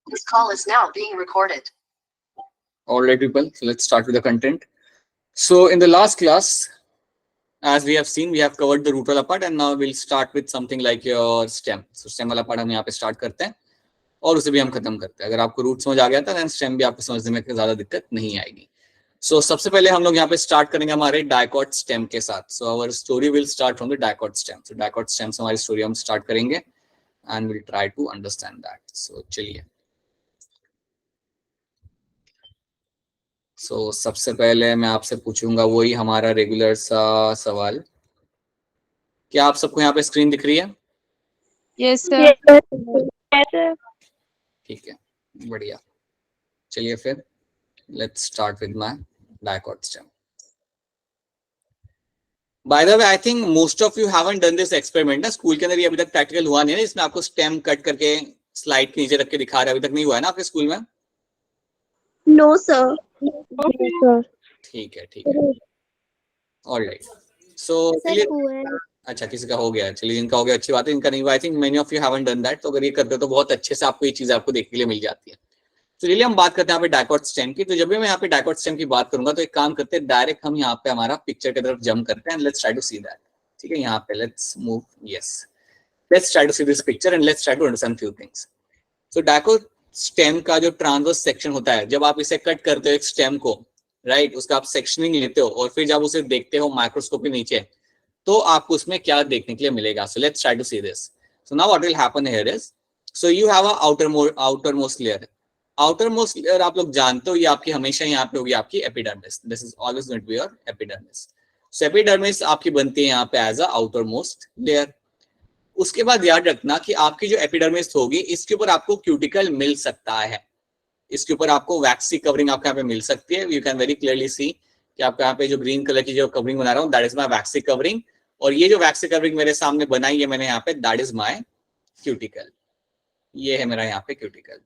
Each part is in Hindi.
This call is now being recorded. All right, people. So let's start with the content. So in the last class, as we have seen, we have covered the root wala part, and now we'll start with something like your stem. So stem वाला part हम यहाँ पे start करते हैं और उसे भी हम खत्म करते हैं. अगर आपको root समझ आ गया था, then stem भी आपको समझने में ज़्यादा दिक्कत नहीं आएगी. So सबसे पहले हम लोग यहाँ पे start करेंगे हमारे dicot stem के साथ. So our story will start from the dicot stem. So dicot stem से हमारी story हम start करेंगे and we'll try to understand that. So चलिए. So सबसे पहले मैं आपसे पूछूंगा वही हमारा रेगुलर सा सवाल. क्या आप सबको यहाँ पे स्क्रीन दिख रही है? Yes, sir. ठीक है, बढ़िया. चलिए फिर let's start with my dicot stem. By the way, I think most of you haven't done this experiment ना. स्कूल के अंदर ये अभी तक प्रैक्टिकल हुआ नहीं है. इसमें आपको स्टेम कट करके स्लाइड के नीचे रख के दिखा रहा है. अभी तक नहीं हुआ है ना आपके स्कूल में? No, sir. Yes, sir. ठीक है, ठीक है. ऑलराइट. सो अच्छा, किसी का हो गया. चलिए, इनका हो गया, अच्छी बात है. इनका नहीं हुआ. I think many of you haven't done that. तो अगर ये करते हो तो बहुत अच्छे से आपको ये चीज आपको देखने के लिए मिल जाती है. तो चलिए हम बात करते हैं यहाँ पे डाइकोट स्टेम की. तो जब भी मैं यहाँ पे डाइकोट स्टेम की बात करूंगा तो एक काम करते हैं, डायरेक्ट हम यहाँ पे हमारा पिक्चर की तरफ जंप करते हैं. Let's try to see that. ठीक है, यहाँ पे let's move. Yes, let's try to see this picture and let's try to understand few things. So dicot stem का जो ट्रांसवर्स सेक्शन होता है, जब आप इसे कट करते हो एक स्टेम को, राइट, उसका आप सेक्शनिंग लेते हो और फिर जब उसे देखते हो माइक्रोस्कोप के नीचे, तो आपको उसमें क्या देखने के लिए मिलेगा. So let's try to see this. So now what will happen here is, so you have a outermost layer. Outermost layer आप लोग जानते हो, ये आपकी हमेशा यहाँ पे होगी आपकी epidermis. This is always going to be your epidermis. So epidermis आपकी बनती है यहाँ पे एज अ आउटरमोस्ट लेयर. उसके बाद याद रखना कि आपकी जो एपिडर्मिस होगी, इसके ऊपर आपको क्यूटिकल मिल सकता है. इसके ऊपर आपको वैक्सी कवरिंग आपको यहाँ पे मिल सकती है. यू कैन वेरी क्लियरली सी कि आपको यहाँ पे जो ग्रीन कलर की जो कवरिंग बना रहा हूँ, that is my vaccine covering. और ये जो वैक्सी कवरिंग मेरे सामने बनाई है मैंने यहाँ पे, दैट इज माय क्यूटिकल. ये है मेरा यहाँ पे क्यूटिकल.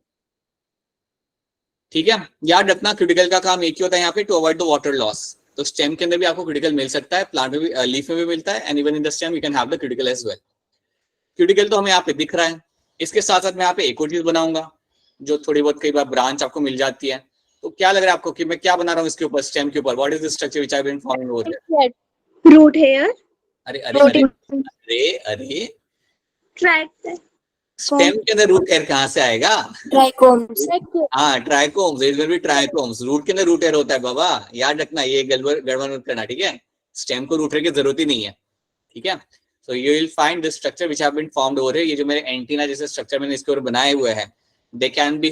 ठीक है, याद रखना क्यूटिकल का काम एक ही होता है यहाँ पे, to avoid the water loss. तो स्टेम के अंदर भी आपको क्यूटिकल मिल सकता है, प्लांट में भी, लीफ में भी मिलता है, and even in the stem you can have the cuticle as well. Cuticle तो हमें यहाँ पे दिख रहा है. इसके साथ साथ मैं यहाँ पे एक और चीज बनाऊंगा जो थोड़ी बहुत कई बार ब्रांच आपको मिल जाती है. तो क्या लग रहा है आपको कि मैं क्या बना रहा हूँ इसके ऊपर, स्टेम के ऊपर? What is the structure which I have been forming over here? Root hair. अरे अरे अरे अरे अरे, Tract. स्टेम के अंदर रूट हेयर कहाँ से आएगा? Trichomes. हाँ, trichomes. It will be trichomes. Root के अंदर रूट हेयर होता है बाबा, याद रखना. ये गड़बड़ मत करना, ठीक है? स्टेम को रूट हेयर की जरूरत ही नहीं है, ठीक है? So you will find this structure which have been formed over here. ये जो मेरे एंटीना जैसे स्ट्रक्चर मैंने इसके ऊपर बनाए हुए हैं, they can be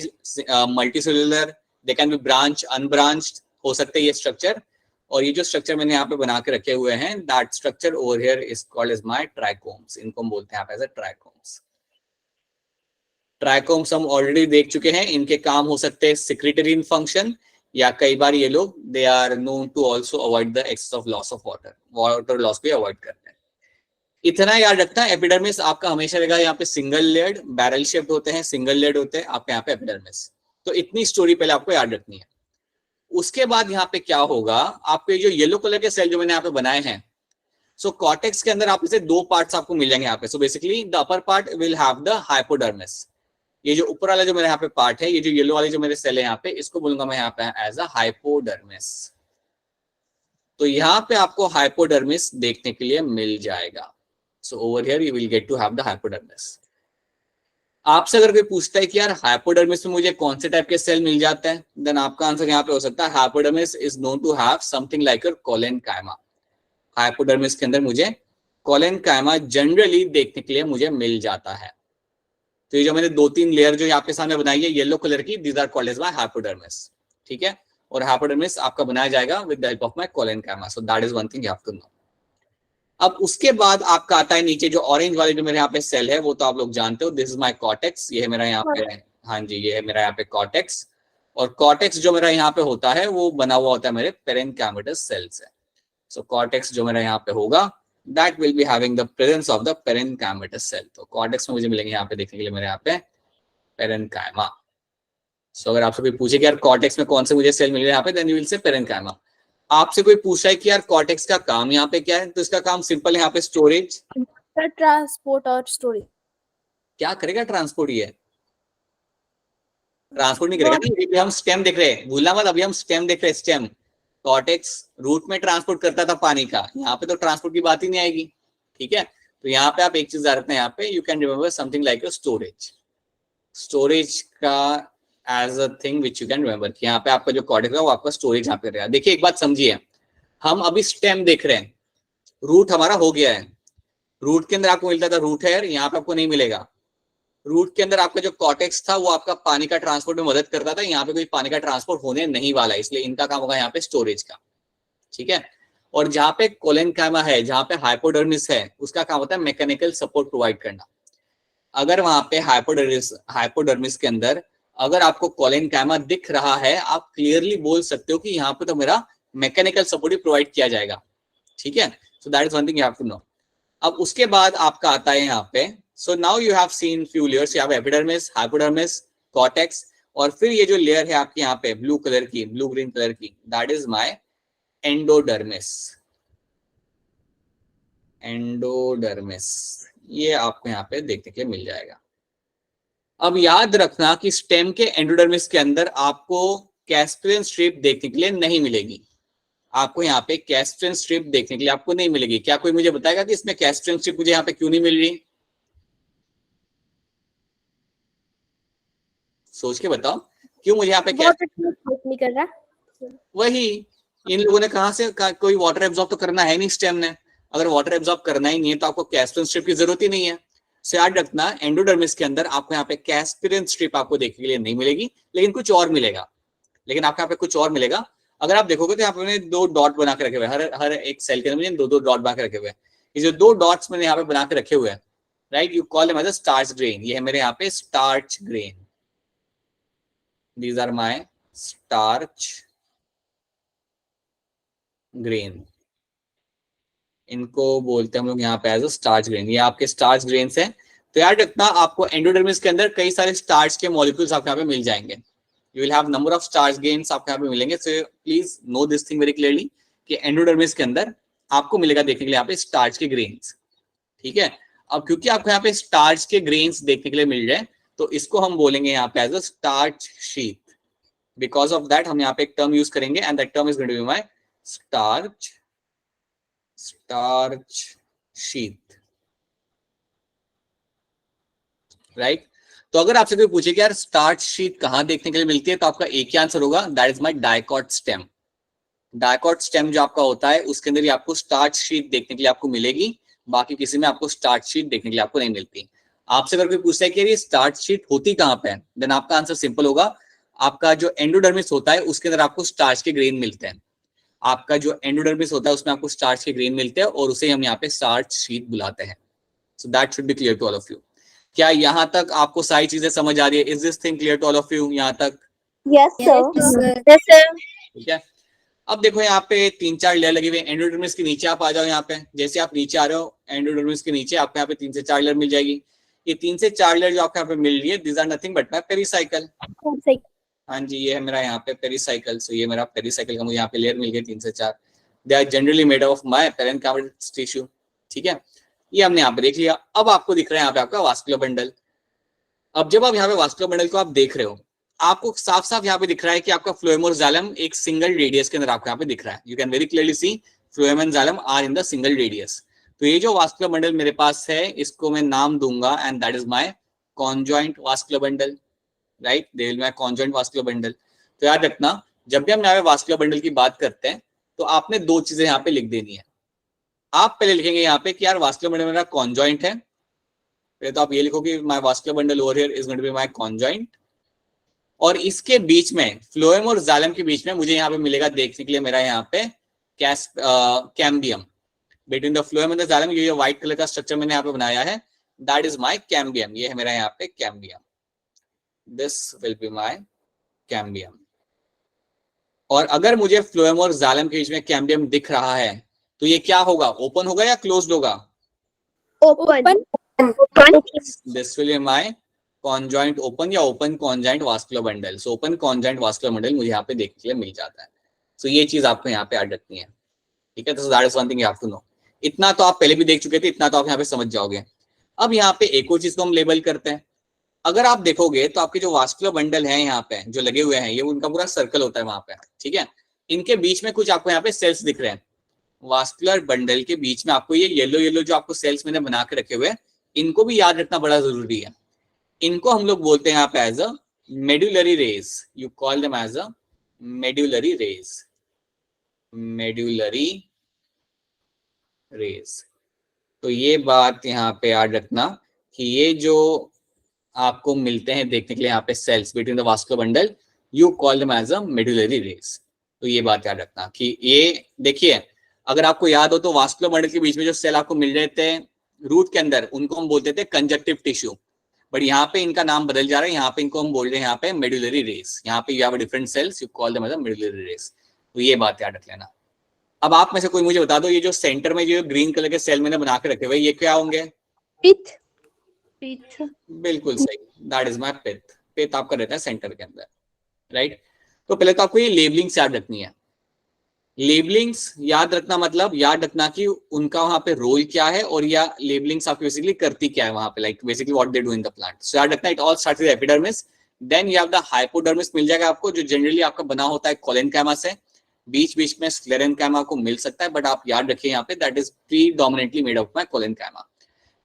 multicellular, they can be branch, unbranched हो सकते हैं ये स्ट्रक्चर. और ये जो स्ट्रक्चर मैंने यहाँ पे बना के रखे हुए हैं, that structure over here is called as my trichomes. इनको हम बोलते हैं यहाँ पे as a trichomes. ट्राइकोम्स हम ऑलरेडी देख चुके हैं. इनके काम हो सकते हैं सिक्रेटरी इन फंक्शन, या कई बार ये लोग they are known to also avoid the excess of loss of water. Water loss को अवॉइड करते हैं. इतना याद रखना, एपिडर्मिस आपका हमेशा रहेगा यहाँ पे सिंगल लेयर्ड, बैरल शेप्ड होते हैं, सिंगल लेयर्ड होते हैं आपके यहाँ पे एपिडर्मिस. तो इतनी स्टोरी पहले आपको याद रखनी है. उसके बाद यहाँ पे क्या होगा, आपके जो येलो कलर के सेल जो मैंने यहाँ पे बनाए हैं, सो कॉर्टेक्स के अंदर आप इसे दो पार्ट्स आपको मिल जाएंगे यहाँ पे. So basically the upper part will have the hypodermis. ये जो ऊपर वाला जो मेरे यहाँ पे पार्ट है, ये जो येलो वाले जो मेरे सेल है यहाँ पे, इसको बोलूंगा मैं यहाँ पे एज अ हाइपोडर्मिस. तो यहाँ पे आपको हाइपोडर्मिस देखने के लिए मिल जाएगा. So over here you will get to have the hypodermis. आपसे अगर कोई पूछता है कि यार हाइपोडर्मिस में मुझे कौन से टाइप के सेल मिल जाते हैं, देन आपका आंसर यहाँ पे हो सकता है hypodermis is known to have something like your collenchyma. Hypodermis के अंदर मुझे कोलेनकाइमा जनरली देखने के लिए मुझे मिल जाता है. तो ये जो मैंने दो तीन लेयर जो यहाँ पे सामने बनाई है येलो कलर की, these are called as my hypodermis. ठीक है, और हाइपोडर्मिस आपका बनाया जाएगा with the help of my collenchyma. So that is one thing you have to know. अब उसके बाद आपका आता है नीचे जो ऑरेंज वाले जो मेरे यहाँ पे सेल है, वो तो आप लोग जानते हो. This is my cortex. ये है मेरा यहाँ पे, हाँ जी, ये है मेरा यहाँ पे कॉर्टेक्स. और कॉर्टेक्स जो मेरा यहाँ पे होता है वो बना हुआ होता है मेरे पेरेन्काइमेटस सेल से. सो कॉर्टेक्स जो मेरा यहाँ पे होगा, that will be having the presence of the parenchymatous cell. तो कॉर्टेक्स में मुझे मिलेंगे यहाँ पे देखने के लिए मेरे यहाँ पे पेरेन्काइमा. सो अगर आपसे कोई पूछे कि यार कॉर्टेक्स में कौन से मुझे सेल मिले यहाँ पे, then you will say parenchyma. आपसे कोई पूछा है कि यार कॉर्टेक्स का काम यहाँ पे क्या है, तो इसका काम सिंपल है यहाँ पे स्टोरेज, ट्रांसपोर्ट और स्टोरेज. क्या करेगा ट्रांसपोर्ट? ये ट्रांसपोर्ट नहीं करेगा ना, अभी हम स्टेम देख रहे हैं, भूलना मत, अभी हम स्टेम देख रहे हैं, स्टेम। कॉर्टेक्स रूट में ट्रांसपोर्ट करता था पानी का, यहाँ पे तो ट्रांसपोर्ट की बात ही नहीं आएगी, ठीक है। तो यहाँ पे आप एक चीज रखते हैं, यहाँ पे you can remember something like your storage, storage का as a thing which you can remember, यहाँ पे आपका जो कॉर्टेक्स है वो आपका स्टोरेज यहाँ पे रहेगा। देखिए एक बात समझिए, हम अभी स्टेम देख रहे हैं, रूट हमारा हो गया है, रूट के अंदर आपको मिलता था रूट हेयर, यहाँ पे आपको नहीं मिलेगा। रूट के अंदर आपका जो कॉर्टेक्स था वो आपका पानी का ट्रांसपोर्ट में मदद करता था, यहाँ पे कोई पानी का ट्रांसपोर्ट होने नहीं वाला है, इसलिए इनका काम होगा यहाँ पे स्टोरेज का, ठीक है। और जहाँ पे कोलेनकाइमा है, जहाँ पे हाइपोडर्मिस है, उसका काम होता है मैकेनिकल सपोर्ट प्रोवाइड करना। अगर वहां पे हाइपोडर्मिस के अंदर अगर आपको कोलेनकाइमा दिख रहा है, आप क्लियरली बोल सकते हो कि यहाँ पे तो मेरा मैकेनिकल सपोर्ट ही प्रोवाइड किया जाएगा, ठीक है। So that is one thing you have to know. अब उसके बाद आपका आता है यहाँ पे, so now you have seen few layers, you have epidermis, hypodermis, cortex, और फिर ये जो लेयर है आपके यहाँ पे ब्लू कलर की, ब्लू ग्रीन कलर की, that is my endodermis. Endodermis ये आपको यहाँ पे देखने के लिए मिल जाएगा। अब याद रखना कि स्टेम के एंडोडर्मिस के अंदर आपको कैस्पियन स्ट्रिप देखने के लिए नहीं मिलेगी, आपको यहाँ पे कैस्पियन स्ट्रिप देखने के लिए आपको नहीं मिलेगी। क्या कोई मुझे बताएगा कि इसमें कैस्पियन स्ट्रिप मुझे यहाँ पे क्यों नहीं मिल रही? सोच के बताओ क्यों मुझे यहाँ पे नहीं कर रहा। वही इन लोगों ने कहा से कोई वाटर एब्जॉर्ब तो करना है नहीं स्टेम ने, अगर वाटर एब्जॉर्ब करना ही नहीं है तो आपको कैस्पियन स्ट्रिप की जरूरत ही नहीं है। सो याद रखना एंडोडर्मिस के अंदर आपको यहाँ पे कैस्पियन स्ट्रिप आपको देखने के लिए नहीं मिलेगी, लेकिन कुछ और मिलेगा, लेकिन आपको यहाँ पे कुछ और मिलेगा। अगर आप देखोगे तो यहाँ पे मैंने 2 डॉट बना के रखे हुए, हर एक सेल के अंदर मैंने 2 डॉट बना के रखे हुए हैं। ये जो 2 डॉट्स मैंने यहाँ पे बना के रखे हुए हैं, right, you call them as a starch grain, ये है मेरे यहाँ पे starch grain, these are my starch grain, इनको बोलते हैं हम लोग यहाँ पे एज अ स्टार्च ग्रेन, ये आपके स्टार्च ग्रेन्स हैं। तो याद रखना आपको एंडोडर्मिस के अंदर कई सारे स्टार्च के मॉलिक्यूल्स आपको यहाँ पे मिल जाएंगे, you will have number of starch gains आपको यहाँ पे मिलेंगे। so please know this thing very clearly कि एंडोडर्मिस के अंदर आपको मिलेगा देखने के लिए यहाँ पे स्टार्च के ग्रेन्स, ठीक है। अब क्योंकि आपको यहाँ पे स्टार्च के ग्रेन्स देखने के लिए मिल जाए तो इसको हम बोलेंगे यहाँ पे as a starch sheet, because of that हम यहाँ पे एक टर्म यूज करेंगे and that term is going to be my starch sheet, right. तो अगर आपसे कोई पूछे कि यार स्टार्च शीट कहाँ देखने के लिए मिलती है, तो आपका एक ही आंसर होगा, that is my dicot stem. Dicot stem जो आपका होता है उसके अंदर ही आपको स्टार्च शीट देखने के लिए आपको मिलेगी, बाकी किसी में आपको स्टार्च शीट देखने के लिए आपको नहीं मिलती। आपसे अगर कोई पूछता है कि ये स्टार्च शीट होती कहाँ पे है, देन आपका आंसर सिंपल होगा, आपका जो एंडोडर्मिस होता है उसके अंदर आपको स्टार्च के ग्रेन मिलते हैं, आपका जो एंडोडर्मिस होता है उसमें आपको स्टार्च के ग्रेन मिलते हैं और उसे हम यहाँ पे स्टार्च शीट बुलाते हैं। So that should be clear to all of you. क्या यहाँ तक आपको सारी चीजें समझ आ रही है? Is this thing clear to all of you यहाँ तक? Yes, sir. Yes, sir. ठीक है। अब देखो यहाँ पे 3-4 लेयर लगे हुए, एंडोडर्मिस के नीचे आप आ जाओ, यहाँ पे जैसे आप नीचे आ रहे हो एंडोडर्मिस के नीचे आपको यहाँ पे 3 से 4 लेयर मिल जाएगी। ये 3 से 4 लेयर जो आपको यहाँ पे मिल रही है, this are nothing but my pericycle. हाँ जी, ये है मेरा यहाँ पे पेरिसाइकल। सो ये मेरा पेरिसाइकल का मुझे यहाँ पे लेयर मिल गए 3 से 4। They are generally made of my parenchymal tissue, ठीक है। ये हमने यहाँ पे देख लिया। अब आपको दिख रहा है यहाँ पे आपका वास्कुलर बंडल। अब जब आप यहाँ पे वास्कुलर बंडल को आप देख रहे हो, आपको साफ साफ यहाँ पे दिख रहा है कि आपका फ्लोएम और जाइलम एक सिंगल रेडियस के अंदर आपको यहाँ पे दिख रहा है। You can very clearly see phloem and xylem are in the single radius. तो ये जो वास्कुलर बंडल मेरे पास है इसको मैं नाम दूंगा and that is my conjoint vascular bundle, right, they will my conjoint vascular bundle. तो याद रखना जब भी हम यहाँ पे वास्कुलर बंडल की बात करते हैं तो आपने 2 चीजें यहाँ पे लिख देनी है। आप पहले लिखेंगे यहाँ पे कि यार वास्कुलर बंडल मेरा कॉन्जॉइंट है, पहले तो आप ये लिखो कि my vascular bundle over here is going to be my conjoint, और इसके बीच में फ्लोएम और जाइलम के बीच में मुझे यहाँ पे मिलेगा देखने के लिए मेरा यहाँ पे cambium. Between the phloem and the xylem ये व्हाइट कलर का स्ट्रक्चर मैंने यहाँ पे बनाया है, दैट इज माय कैम्बियम। ये है मेरा यहाँ पे cambium, this will be my cambium. और अगर मुझे फ्लोएम और जाइलम के बीच में कैम्बियम दिख रहा है तो ये क्या होगा, ओपन होगा या क्लोज्ड होगा? Open. This will be my conjoint open या open conjoint vascular bundle. So open conjoint vascular bundle मुझे यहाँ पे देखने के लिए मिल जाता है। सो ये चीज आपको यहाँ पे याद रखनी है, ठीक है। तो that is one thing you have to know. इतना तो आप पहले भी देख चुके थे, इतना तो आप यहाँ पे समझ जाओगे। अब यहाँ पे एक और चीज को हम लेबल करते हैं, अगर आप देखोगे तो आपके जो वास्कुलर बंडल है यहाँ पे जो लगे हुए हैं, ये उनका पूरा सर्कल होता है वहां पे, ठीक है। इनके बीच में कुछ आपको यहाँ पे सेल्स दिख रहे हैं। वास्कुलर बंडल के बीच में आपको ये येलो येलो जो आपको सेल्स मैंने बना के रखे हुए हैं, इनको भी याद रखना बड़ा जरूरी है। इनको हम लोग बोलते हैं यहाँ पे as a medullary rays. You call them as a medullary rays, medullary rays. तो ये बात यहाँ पे याद रखना कि ये जो आपको मिलते हैं देखने के लिए यहाँ पे cells between the vascular bundle, you call them as a medullary rays. तो ये बात याद रखना कि ये देखिए, अगर आपको याद हो तो वास्कुलर बंडल के बीच में जो सेल आपको मिल रहे थे रूट के अंदर, उनको हम बोलते थे कंजक्टिव टिश्यू, बट यहाँ पे इनका नाम बदल जा रहा है। यहाँ पे इनको हम बोल रहे हैं यहाँ पे मेडुलरी रेज। यहाँ पे you have different cells, you call them as a medullary rays. तो ये बात याद रख लेना। अब आप में से कोई मुझे बता दो, ये जो सेंटर में जो ग्रीन कलर के सेल मैंने बना के रखे हुए, ये क्या होंगे? पिथ। बिल्कुल सही, दैट इज माय पिथ। पिथ आपका रहता है सेंटर के अंदर, राइट। तो पहले तो आपको ये लेबलिंग्स याद रखनी है। लेबलिंग्स याद रखना मतलब याद रखना कि उनका वहां पे रोल क्या है, और या लेबलिंग्स आपकी बेसिकली करती क्या है वहां पे, like basically what they do in the plant. So याद रखना it all starts with epidermis, then you have the hypodermis मिल जाएगा आपको, जो जनरली आपका बना होता है कोलेनकाइमा से। बीच बीच में स्क्लेरेनकाइमा को मिल सकता है, बट आप याद रखिए यहाँ पे that is predominantly made up by collenchyma.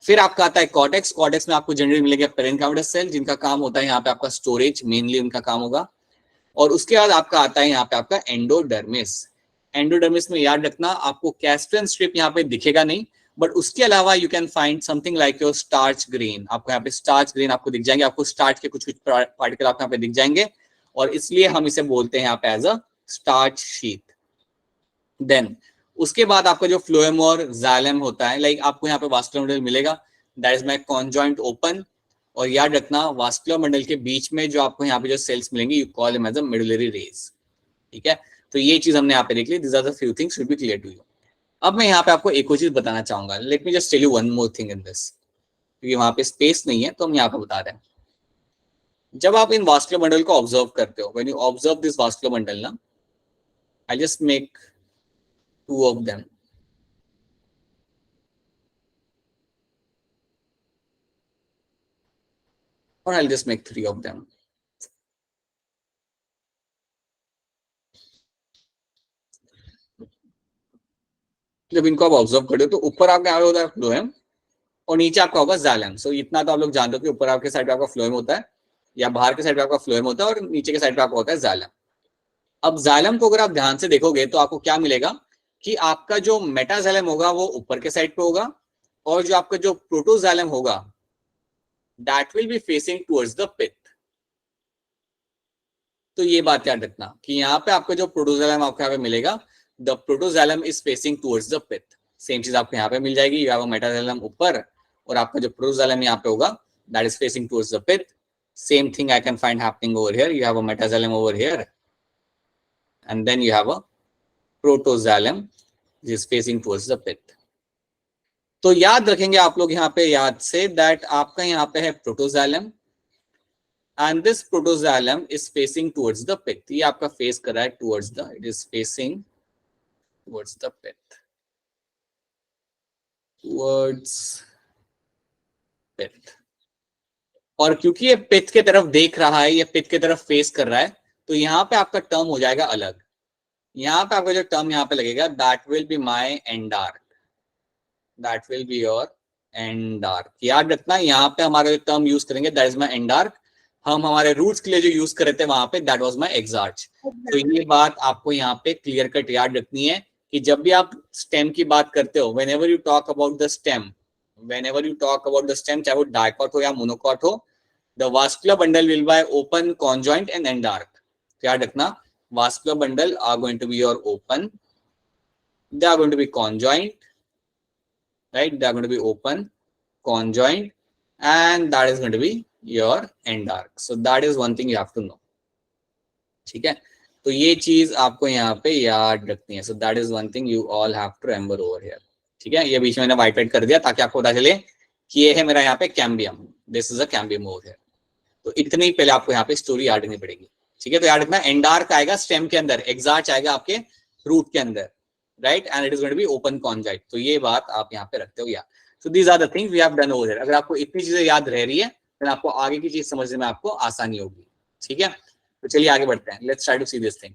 फिर आपका आता है कॉर्टेक्स। कॉर्टेक्स में आपको जनरली मिलेगा पेरेन्काइमस सेल, जिनका काम होता है यहाँ पे आपका स्टोरेज, मेनली उनका काम होगा। और उसके बाद आपका आता है यहाँ पे आपका एंडोडर्मिस। एंडोडर्मिस में याद रखना आपको कैस्ट्रन स्ट्रिप यहाँ पे दिखेगा नहीं, बट उसके अलावा you can find something like your starch grain. आपको यहाँ पे स्टार्च ग्रेन आपको दिख जाएंगे, आपको स्टार्च के कुछ कुछ पार्टिकल आपको यहाँ पे दिख जाएंगे, और इसलिए हम इसे बोलते हैं यहाँ पे as a starch sheath. Then उसके बाद आपका जो फ्लोएम और जाइलम होता है, लाइक आपको यहाँ पे वास्कुलर मंडल मिलेगा, that is my conjoint open. और याद रखना वास्कुलर मंडल के बीच में जो आपको यहाँ पे जो सेल्स मिलेंगे, you call them as a medullary rays, ठीक है। तो ये चीज हमने यहाँ पे देख ली, this are the few things should be clear to you. अब मैं यहाँ पे आपको एक और चीज बताना चाहूंगा, let me just tell you one more thing in this, क्योंकि वहां पे स्पेस नहीं है तो हम यहाँ पे बता रहे हैं। जब आप इन वास्कुलर मंडल को ऑब्जर्व करते हो, when you observe this vascular bundle ना, I just make two of them. Or I'll just make 3 of them. जब इनको आप ऑब्जर्व करते हो तो ऊपर आपका क्या होता है? फ्लोएम, और नीचे आपका होगा जाइलम। सो इतना तो आप लोग जानते हो कि ऊपर आपके साइड पे आपका फ्लोएम होता है, या बाहर के साइड पे आपका फ्लोएम होता है, और नीचे के साइड पे आपका होता है जाइलम। अब जाइलम को अगर आप ध्यान से देखोगे तो आपको क्या मिलेगा कि आपका जो मेटाजाइलम होगा वो ऊपर के साइड पे होगा, और जो आपका जो प्रोटोजाइलम होगा that will be facing towards the pith. तो ये बात याद रखना कि यहाँ पे आपका जो प्रोटोजाइलम आपको यहाँ पे मिलेगा, the protoxylem is facing towards the pith. Same चीज आपको यहाँ पे मिल जाएगी, यू हैव अ मेटाजाइलम ऊपर, और आपका जो प्रोटोजाइलम यहाँ पे होगा that is facing towards the pith. Same thing I can find happening over here, you have a metaxylem over here, and then you have a protoxylem which is facing towards the pith. तो याद रखेंगे आप लोग यहाँ पे याद से दैट आपका यहाँ पे है protoxylem, and this protoxylem is facing towards the pith. ये आपका फेस कर रहा है towards the, it is facing towards the pith, towards pith. और क्योंकि ये पिथ के तरफ देख रहा है, ये पिथ के तरफ फेस कर रहा है, तो यहाँ पे आपका टर्म हो जाएगा अलग। यहाँ पे आपका जो टर्म यहाँ पे लगेगा that will be my एंडार्क, that will be your एंडार्क। याद रखना यहाँ पे हमारा जो टर्म यूज करेंगे दैट इज माई एंडार्क। हम हमारे रूट्स के लिए जो यूज कर रहे थे वहां पे दैट वाज माय एक्सार्च। तो ये बात आपको यहाँ पे क्लियर कट याद रखनी है कि जब भी आप स्टेम की बात करते हो, whenever you talk about the stem, whenever you talk about the stem, चाहे वो डायकॉट हो या मोनोकॉट हो, the vascular bundle will be open, conjoint and endarch. तो याद रखना vascular bundle are going to be your open, they are going to be conjoint, right, they are going to be open, conjoint, and that is going to be your endark. So that is one thing you have to know. ठीक है, तो ये चीज आपको यहाँ पे याद रखनी है। So that is one thing you all have to remember over here. ठीक है, ये बीच में मैंने व्हाइट वाइट कर दिया ताकि आपको पता चले कि ये है मेरा यहाँ पे cambium, this is a cambium over here. तो इतनी पहले आपको यहाँ पे स्टोरी याद रखनी पड़ेगी। ठीक है, तो याद रखना एंडार्क आएगा स्टेम के अंदर, एक्सार्च आएगा आपके रूट के अंदर, right, and it is going to be open conjoint. तो ये बात आप यहाँ पे रखते हो याद। So these are the things we have done over here. अगर आपको इतनी चीजें याद रह रही है फिर आपको आगे की चीज समझने में आपको आसानी होगी। ठीक है, तो चलिए आगे बढ़ते हैं। Let's try to see this thing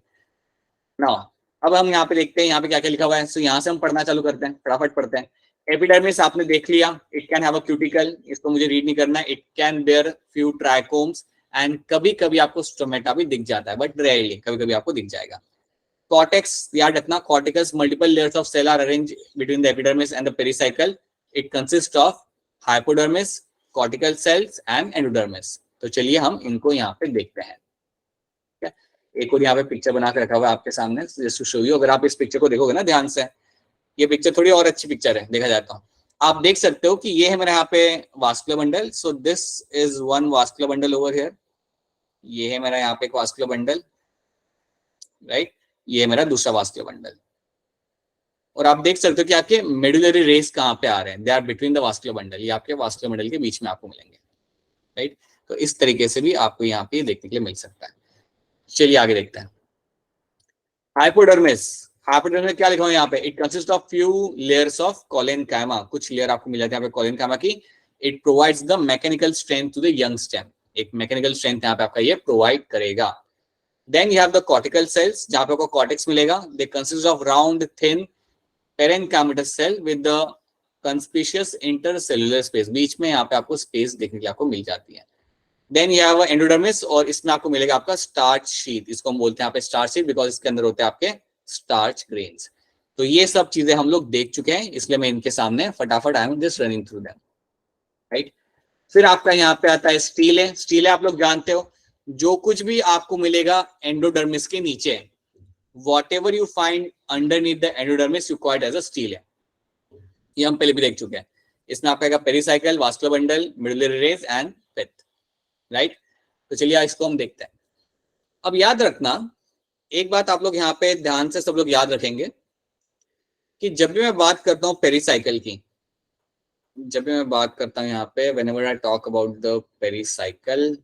now. अब हम यहाँ पे देखते हैं यहाँ पे क्या क्या लिखा हुआ है। सो यहाँ से हम पढ़ना चालू करते हैं, फटाफट पढ़ते हैं। एपिडर्मिस आपने देख लिया, it can have a cuticle, इसको मुझे रीड नहीं करना है। It can bear few trichomes and कभी कभी आपको स्टोमेटा भी दिख जाता है, बट रेयरली, कभी कभी आपको दिख जाएगा। कॉर्टेक्स याद रखना, cortex is multiple layers of cell are arrange between the epidermis and the pericycle. It consist of hypodermis, cortical cells and endodermis. तो चलिए हम इनको यहाँ पे देखते हैं। एक और यहाँ पे पिक्चर बना के रखा हुआ है आपके सामने, जस्ट टू शो यू। अगर आप इस पिक्चर को देखोगे ना ध्यान से, ये पिक्चर थोड़ी और अच्छी पिक्चर है देखा जाता हूँ। आप देख सकते हो कि ये है मेरा यहाँ पे vascular bundle. So this is one vascular bundle over here. ये है मेरा यहाँ पे एक वास्कुलर बंडल, राइट। ये है मेरा दूसरा वास्कुलर बंडल। और आप देख सकते हो कि आपके मेडुलरी रेस कहाँ पे आ रहे हैं, they are between the vascular bundle. ये आपके वास्कुलर बंडल के बीच में आपको मिलेंगे, राइट। तो इस तरीके से भी आपको यहाँ पे देखने के लिए मिल सकता है। चलिए आगे देखते हैं। हाइपोडर्मिस, हाइपोडर्मिस में क्या लिखा हुआ है यहाँ पे? It consist of few layers of collenchyma. कुछ लेयर आपको मिल जाते हैं यहाँ पे कोलेनकाइमा की। It provides the mechanical strength to the young stem. एक मैकेनिकल स्ट्रेंथ यहाँ पे आपका ये प्रोवाइड करेगा। Then you have the cortical cells, जहां पे आपको कॉर्टेक्स मिलेगा। They consist of round thin parenchymatous cell with the conspicuous intercellular space. बीच में यहाँ पे आपको स्पेस देखने के लिए आपको मिल जाती है। देन यू हैव एंडोडर्मिस, और इसमें आपको मिलेगा आपका स्टार्च शीट। इसको हम बोलते हैं यहाँ पे स्टार्च शीट बिकॉज इसके अंदर होते हैं आपके स्टार्च ग्रेन्स। तो ये सब चीजें हम लोग देख चुके हैं, इसलिए मैं इनके सामने फटाफट I am just running through them, right. फिर आपका यहाँ पे आता है स्टील है। स्टील है आप लोग जानते हो, जो कुछ भी आपको मिलेगा एंडोडर्मिस के नीचे, whatever you find underneath the endodermis you call it as a stele है। ये हम पहले भी देख चुके हैं। इसमें आपका pericycle, vascular bundle, medullary rays and pith, right. तो चलिए इसको हम देखते हैं। अब याद रखना एक बात, आप लोग यहाँ पे ध्यान से सब लोग याद रखेंगे कि जब भी मैं बात करता हूँ पेरिसाइकल की, जब भी मैं बात करता हूँ यहाँ पे whenever I talk about the pericycle,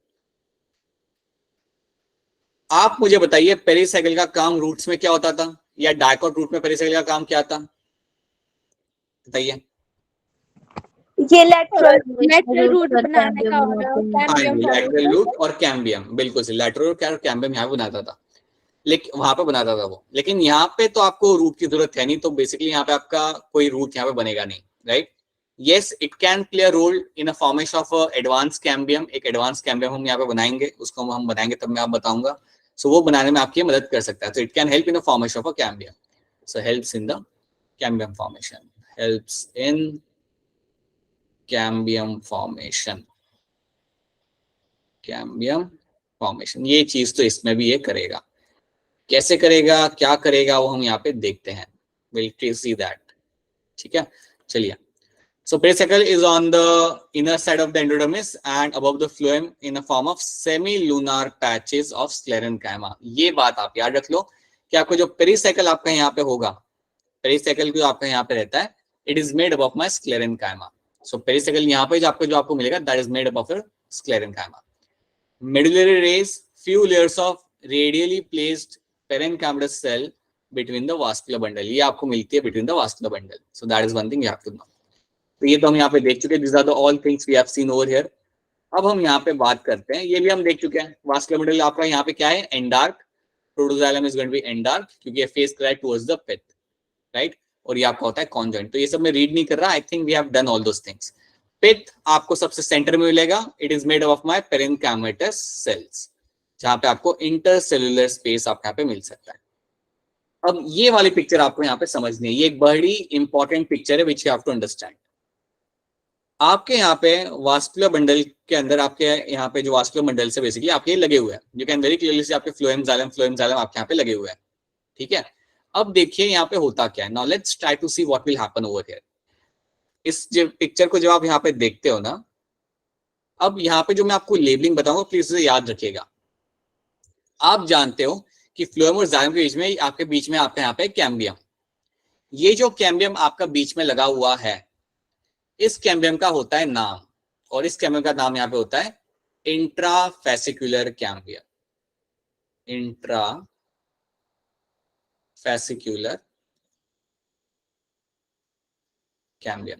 आप मुझे बताइए पेरिसाइकल का काम रूट्स में क्या होता था, या डायकॉट रूट में पेरिसाइकल का काम क्या था, बताइए। ये लेटरल रूट बनाने का और कैम्बियम लैटरल फॉर्मेशन। रूट और कैम्बियम, बिल्कुल सही। लैटरल रूट और कैम्बियम यहाँ बनाता था, लेकिन वहां पे बनाता था वो। लेकिन यहाँ पे तो आपको रूट की जरूरत है नहीं, तो बेसिकली यहाँ पे आपका कोई रूट यहाँ पे बनेगा नहीं, right. Yes, it can play a role in a formation of advance cambium. एक एडवांस कैम्बियम हम यहाँ पे बनाएंगे, उसको हम बनाएंगे तब मैं आप बताऊंगा। सो वो बनाने में आपकी मदद कर सकता है। तो it can help in the formation of a cambium. So helps in the cambium formation, helps in cambium formation, cambium formation. ये चीज तो इसमें भी ये करेगा। कैसे करेगा, क्या करेगा, वो हम यहाँ पे देखते हैं। विल सी दैट, ठीक है। चलिए, so pericycle is on the inner side of the endodermis and above the phloem in a form of semi-lunar patches of sclerenchyma। ये बात आप याद रख लो कि आपको जो पेरिसाइकल आपका यहाँ पे होगा, पेरिसाइकल जो आपका यहाँ पे रहता है, it is made up of my sclerenchyma। so pericycle यहाँ पे जो आपको मिलेगा, that is made up of your sclerenchyma। medullary rays, few layers of radially placed parenchymatous cell between the vascular bundle। ये आपको मिलती है between the vascular bundle। so that is one thing you have to know। तो ये तो हम यहाँ पे देख चुके हैं। These are the all things we have seen over here। अब हम यहाँ पे बात करते हैं, ये भी हम देख चुके हैं। वास्कुलर बंडल आपका यहाँ पे क्या है, endarch. Protoxylem is going to be endarch क्योंकि ये फेस कराइट टुवर्ड्स द पिथ, राइट। और ये आपका होता है कॉन्जॉइंट। तो ये सब मैं रीड नहीं कर रहा, I think we have done all those things. Pith आपको सबसे सेंटर में मिलेगा। It is made of my parenchymatous cells, जहाँ पे आपको इंटरसेल्युलर स्पेस आपको यहाँ पे मिल सकता है। अब ये वाली पिक्चर आपको यहाँ पे समझनी है। ये एक बड़ी इंपॉर्टेंट पिक्चर है which you have to understand. आपके यहाँ पे वास्कुलर बंडल के अंदर, आपके यहाँ पे जो वास्कुलर बंडल से बेसिकली आपके लगे हुए हैं, यू कैन वेरी क्लियरली सी आपके फ्लोएम जाइलम आपके यहाँ पे लगे हुए हैं, ठीक है। अब देखिए यहाँ पे होता क्या है। Now let's try to see what will happen over here. इस जो पिक्चर को जब आप यहाँ पे देखते हो ना, अब यहाँ पे जो मैं आपको लेबलिंग बताऊंगा प्लीज उसे याद रखिएगा। आप जानते हो कि फ्लोएम और जाइलम के बीच में, आपके बीच में आपके यहाँ पे कैम्बियम, ये जो कैम्बियम आपका बीच में लगा हुआ है, इस कैम्बियम का होता है नाम, और इस कैम्बियम का नाम यहाँ पे होता है इंट्राफेसिकुलर कैम्बियम। Intrafascicular cambium.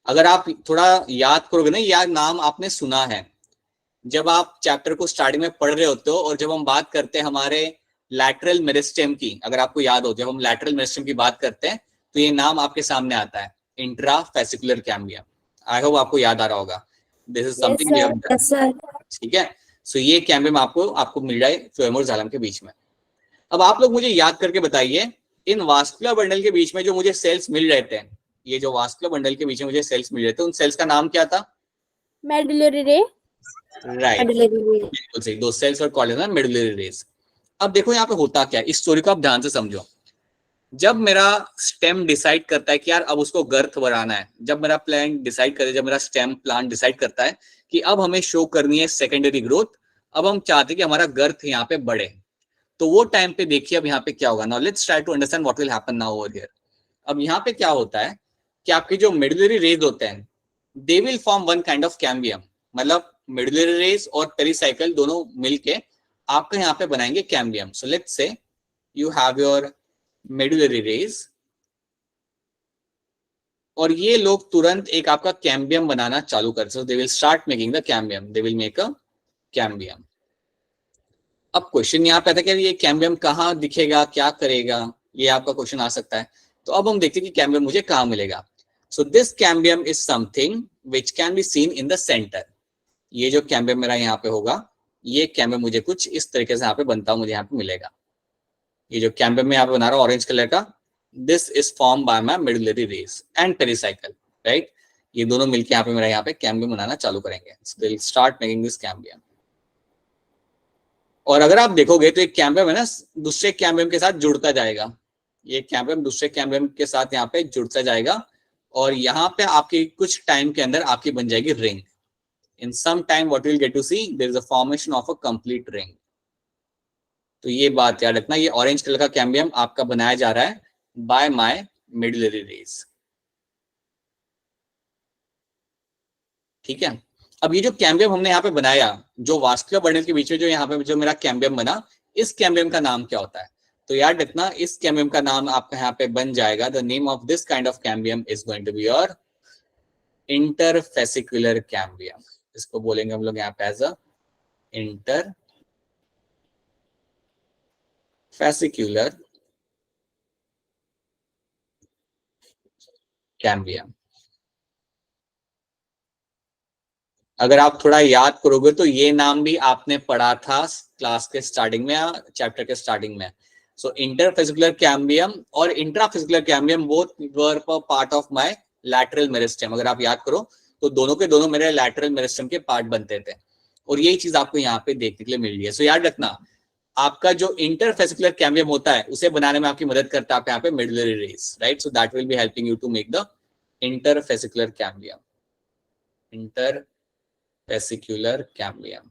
अगर आप थोड़ा याद करोगे ना, यार नाम आपने सुना है, जब आप चैप्टर को स्टार्टिंग में पढ़ रहे होते हो और जब हम बात करते हैं हमारे लैटरल मेरिस्टेम की, अगर आपको याद हो, जब हम लैटरल मेरिस्टेम की बात करते हैं तो ये नाम आपके सामने आता है, इंट्राफेसिकुलर कैम्बियम। आई होप आपको याद आ रहा होगा। This is something we have done. Yes, sir. ठीक है, सो ये कैम्बियम आपको मिल रहा है फ्लोएम और जाइलम के बीच में। अब आप लोग मुझे याद करके बताइए, इन वास्कुलर बंडल के बीच में जो मुझे सेल्स मिल रहे थे, ये जो वास्कुलर बंडल के बीच में मुझे सेल्स मिल रहे थे, उन सेल्स का नाम क्या था? Medullary ray. Right, Medullary ray. बिल्कुल सही, दो सेल्स और कॉल्ड ना मेडुलरी रेज। अब देखो यहाँ पे होता क्या है, इस स्टोरी को आप ध्यान से समझो। जब मेरा स्टेम डिसाइड करता है कि यार अब उसको गर्थ बढ़ाना है, जब मेरा प्लांट डिसाइड करे, जब मेरा स्टेम प्लांट डिसाइड करता है कि अब हमें शो करनी है सेकेंडरी ग्रोथ, अब हम चाहते हैं कि हमारा गर्थ यहाँ पे बढ़े, तो वो टाइम पे देखिए अब यहाँ पे क्या होगा। Now let's try to understand what will happen now over here. अब यहाँ पे क्या होता है कि आपके जो मेडुलरी रेज होते हैं, they will form one kind of cambium, मतलब मेडुलरी रेज और पेरिसाइकिल दोनों मिलके आपका यहाँ पे बनाएंगे cambium. So let's say you have your medullary rays, और ये लोग तुरंत एक आपका कैम्बियम बनाना चालू कर, so they will start making the cambium, they will make a cambium. अब क्वेश्चन यहाँ पे आता है कि ये कैम्बियम कहाँ दिखेगा, क्या करेगा, ये आपका क्वेश्चन आ सकता है। तो अब हम देखते हैं कि कैम्बियम मुझे कहाँ मिलेगा। So this cambium is something which can be seen in the centre. ये जो कैम्बियम मेरा यहाँ पे होगा, ये कैम्बियम मुझे कुछ इस तरीके से यहाँ पे बनता हुआ मुझे यहाँ पे मिलेगा। ये जो कैम्बियम में यहाँ पे बना रहा हूँ ऑरेंज कलर का, this is form by my medullary rays and pericycle, right. ये दोनों मिलकर यहाँ पे मेरा यहाँ पे कैम्बियम बनाना चालू करेंगे, दे will start making this cambium. और अगर आप देखोगे तो एक कैम्बियम है ना, दूसरे कैम्बियम के साथ जुड़ता जाएगा, ये कैम्बियम दूसरे कैम्बियम के साथ यहाँ पे जुड़ता जाएगा, और यहाँ पे आपकी कुछ टाइम के अंदर आपकी बन जाएगी ring. In some time what will get to see, there is a formation of a complete ring. तो ये बात याद रखना, ये ऑरेंज कलर का कैम्बियम आपका बनाया जा रहा है बाय माय मेडुलरी रेज। ठीक है, अब ये जो कैम्बियम हमने यहाँ पे बनाया, जो वास्कुलर बंडल के बीच में जो यहाँ पे जो मेरा कैम्बियम बना, इस कैम्बियम का नाम क्या होता है? तो याद रखना, इस कैम्बियम का नाम आपका यहाँ पे बन जाएगा, the name of this kind of cambium is going to be your interfascicular cambium. इसको बोलेंगे हम लोग यहाँ पे एज अ इंटरफेसिकुलर कैम्बियम। अगर आप थोड़ा याद करोगे तो ये नाम भी आपने पढ़ा था क्लास के स्टार्टिंग में या चैप्टर के स्टार्टिंग में। सो इंटरफेसिकुलर कैम्बियम और intrafascicular cambium both were part of my lateral meristem. अगर आप याद करो तो दोनों के दोनों मेरे लैटरल मेरिस्टेम के पार्ट बनते थे, और यही चीज आपको यहाँ पे देखने के लिए मिल रही है। सो याद रखना, आपका जो इंटरफेसिकुलर कैम्बियम होता है उसे बनाने में आपकी मदद करता है यहाँ पे medullary rays, right. So that will be helping you to make the interfascicular cambium, interfascicular cambium.